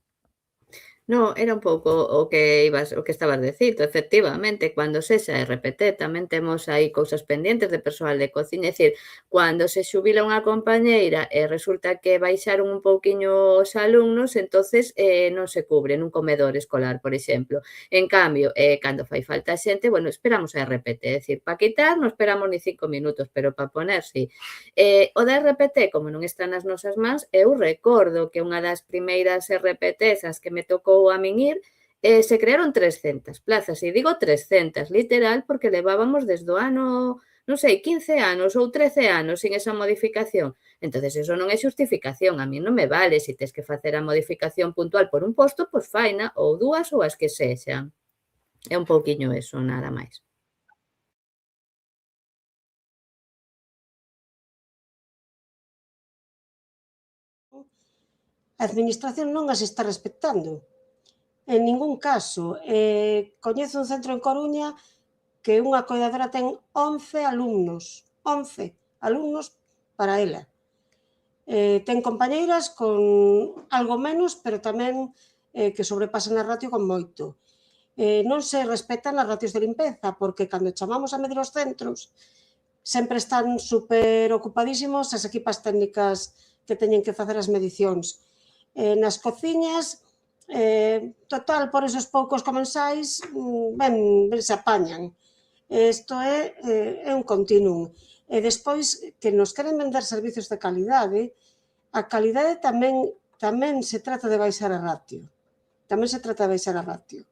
No, era un pouco o que estabas dicindo, efectivamente, cando sexa RPT tamén temos aí cousas pendientes de persoal de cociña, é dicir, cando se xubila unha compañeira e resulta que baixaron un pouquiño os alumnos, entonces non se cubre nun comedor escolar, por exemplo. En cambio, cando fai falta xente, bueno, esperamos a RPT, é dicir, para quitar non esperamos ni 5 minutos, pero para poner, sí. O da RPT, como non está nas nosas mans, eu recordo que unha das primeiras RPTs as que me tocou a min ir, se crearon 300 plazas, e digo 300, literal, porque levábamos desde o ano, non sei, 15 anos ou 13 anos sin esa modificación. Entonces, eso non é xustificación, a mí non me vale, se tes que facer a modificación puntual por un posto, pois faina, ou dúas ou as que sexan. É un pouquiño eso, nada máis. A administración non as está respectando. En ningún caso. Coñezo un centro en Coruña que unha coidadora ten 11 alumnos. 11 alumnos para ela. Ten compañeiras con algo menos, pero tamén que sobrepasan a ratio con moito. Non se respetan as ratios de limpeza, porque cando chamamos a medir os centros, sempre están super ocupadísimos as equipas técnicas que teñen que facer as medicións. Nas cociñas, total, por esos poucos comensais, ben se apañan. Isto é un continuum. E despois, que nos queren vender servizos de calidade, a calidade tamén se trata de baixar a ratio. Tamén se trata de baixar a ratio.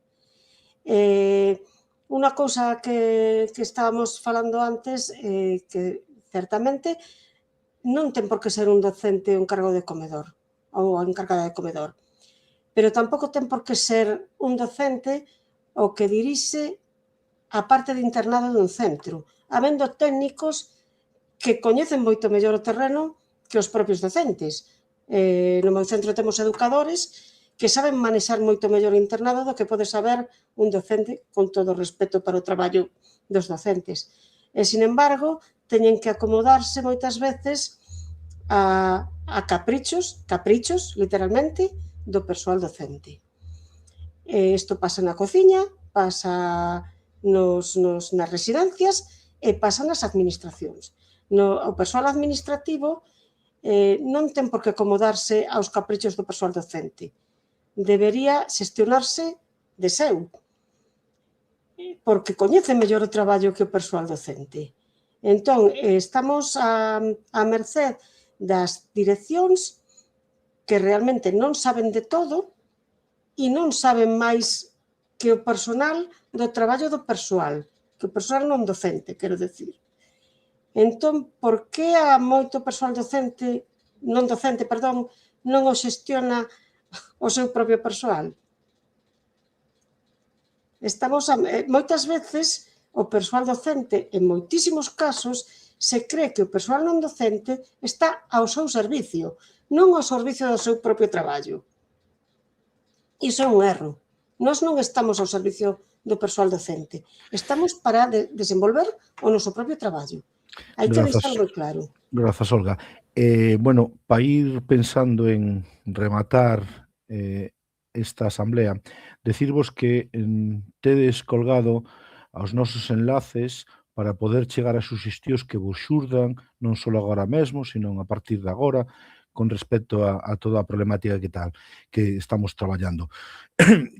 Unha cousa que estábamos falando antes, que certamente non ten por que ser un docente o encargo de comedor ou a encargada de comedor, pero tampouco ten por que ser un docente o que dirixe a parte de internado dun centro, habendo técnicos que coñecen moito mellor o terreno que os propios docentes. No meu centro temos educadores que saben manexar moito mellor o internado do que pode saber un docente, con todo o respeto para o traballo dos docentes. E, sin embargo, teñen que acomodarse moitas veces a caprichos, literalmente, do persoal docente. Isto pasa na cociña, pasa nas residencias e pasa nas administracións. O persoal administrativo non ten por que acomodarse aos caprichos do persoal docente. Debería xestionarse de seu, porque coñece mellor o traballo que o persoal docente. Entón, estamos a merced das direccións que realmente non saben de todo e non saben máis que o personal do traballo do persoal, que o persoal non docente, quero decir. Entón, por que a moito persoal non docente, non o xestiona o seu propio persoal? Moitas veces o persoal docente, en moitísimos casos, se cree que o persoal non docente está ao seu servicio, non ao servicio do seu propio traballo. Iso é un erro. Nós non estamos ao servicio do persoal docente. Estamos para desenvolver o noso propio traballo. Hai que deixar moi claro. Grazas, Olga. Bueno, para ir pensando en rematar esta asamblea, decirvos que tedes colgado aos nosos enlaces para poder chegar a suxestións que vos xurdan, non só agora mesmo, sino a partir de agora, con respecto a toda a problemática que estamos traballando.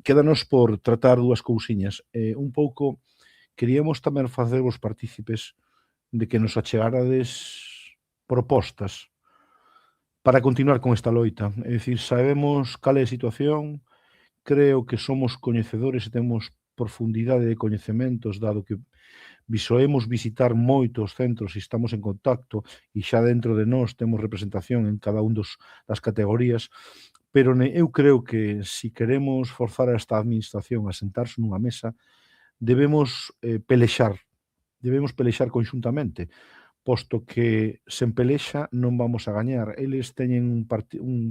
Quédanos por tratar dúas cousiñas. Un pouco, queríamos tamén facervos partícipes de que nos achegarades propostas para continuar con esta loita. É dicir, sabemos cal é a situación, creo que somos coñecedores e temos profundidade de coñecementos, dado que visoemos visitar moitos centros e estamos en contacto e xa dentro de nós temos representación en cada un das categorías, pero eu creo que se queremos forzar a esta administración a sentarse nunha mesa, debemos pelexar conxuntamente, posto que sen pelexa non vamos a gañar. Eles teñen un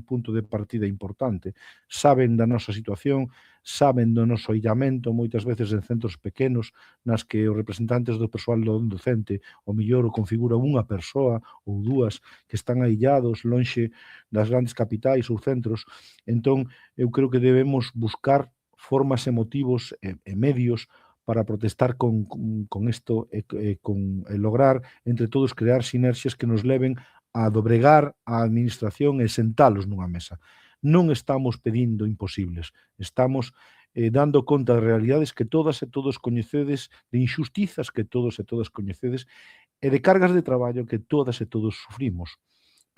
punto de partida importante. Saben da nosa situación, saben do noso illamento, moitas veces en centros pequenos, nas que os representantes do persoal docente o mellor o configura unha persoa ou dúas que están aillados lonxe das grandes capitais ou centros. Entón, eu creo que debemos buscar formas e motivos e medios para protestar con isto e lograr entre todos crear sinerxias que nos leven a dobregar a administración e sentalos nunha mesa. Non estamos pedindo imposibles, estamos dando conta de realidades que todas e todos coñecedes, de injustizas que todos e todas coñecedes e de cargas de traballo que todas e todos sufrimos.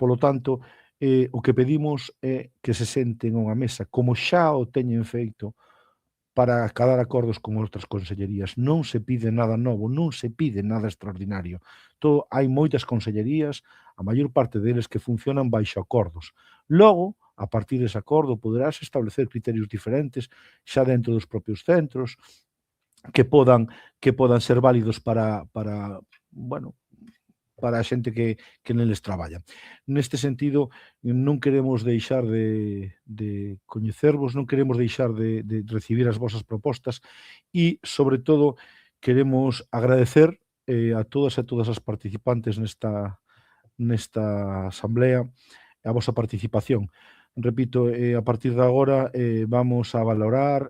Polo tanto, o que pedimos é que se senten a unha mesa, como xa o teñen feito, para acadar acordos con outras consellerías. Non se pide nada novo, non se pide nada extraordinario. Hai moitas consellerías, a maior parte deles que funcionan baixo acordos. Logo, a partir dese acordo, poderás establecer criterios diferentes xa dentro dos propios centros que podan ser válidos para a xente que neles traballa. Neste sentido, non queremos deixar de coñecervos, non queremos deixar de recibir as vosas propostas e, sobre todo, queremos agradecer a todas e todas as participantes nesta asamblea a vosa participación. Repito, a partir de agora vamos a valorar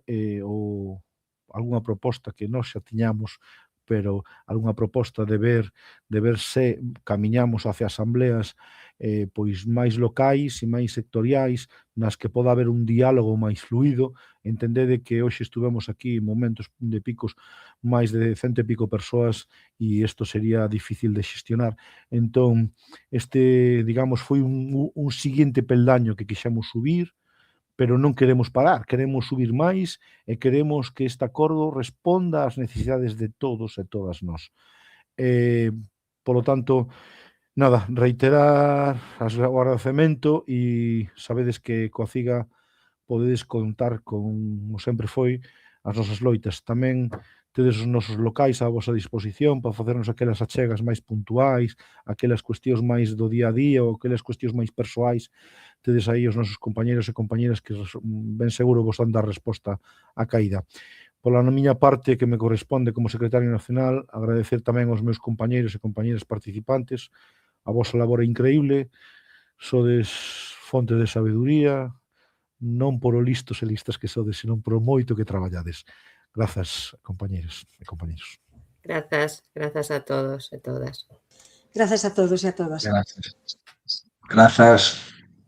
algunha proposta que nós xa tiñamos, pero algunha proposta de ver se camiñamos hacia asambleas pois máis locais e máis sectoriais nas que poda haber un diálogo máis fluido. Entendede que hoxe estuvemos aquí en momentos de picos máis de 100 e pico persoas e isto sería difícil de xestionar. Entón, digamos, foi un seguinte peldaño que quixemos subir, pero non queremos parar, queremos subir máis e queremos que este acordo responda ás necesidades de todos e todas nós. Polo tanto, nada, reiterar o agradecemento e sabedes que coa CIGA podedes contar como sempre foi as nosas loitas. Tamén tedes os nosos locais á vosa disposición para facernos aquelas achegas máis puntuais, aquelas cuestións máis do día a día ou aquelas cuestións máis persoais. Tedes aí os nosos compañeros e compañeras que ben seguro vos dan dar resposta á caída. Pola miña parte, que me corresponde como secretario nacional, agradecer tamén aos meus compañeros e compañeras participantes. A vosa labor é increíble, sodes fonte de sabeduría, non por o listos e listas que sodes, senón por o moito que traballades. Grazas, compañeros e compañeros. Grazas a todos e todas. Grazas a todos e a todas. Grazas.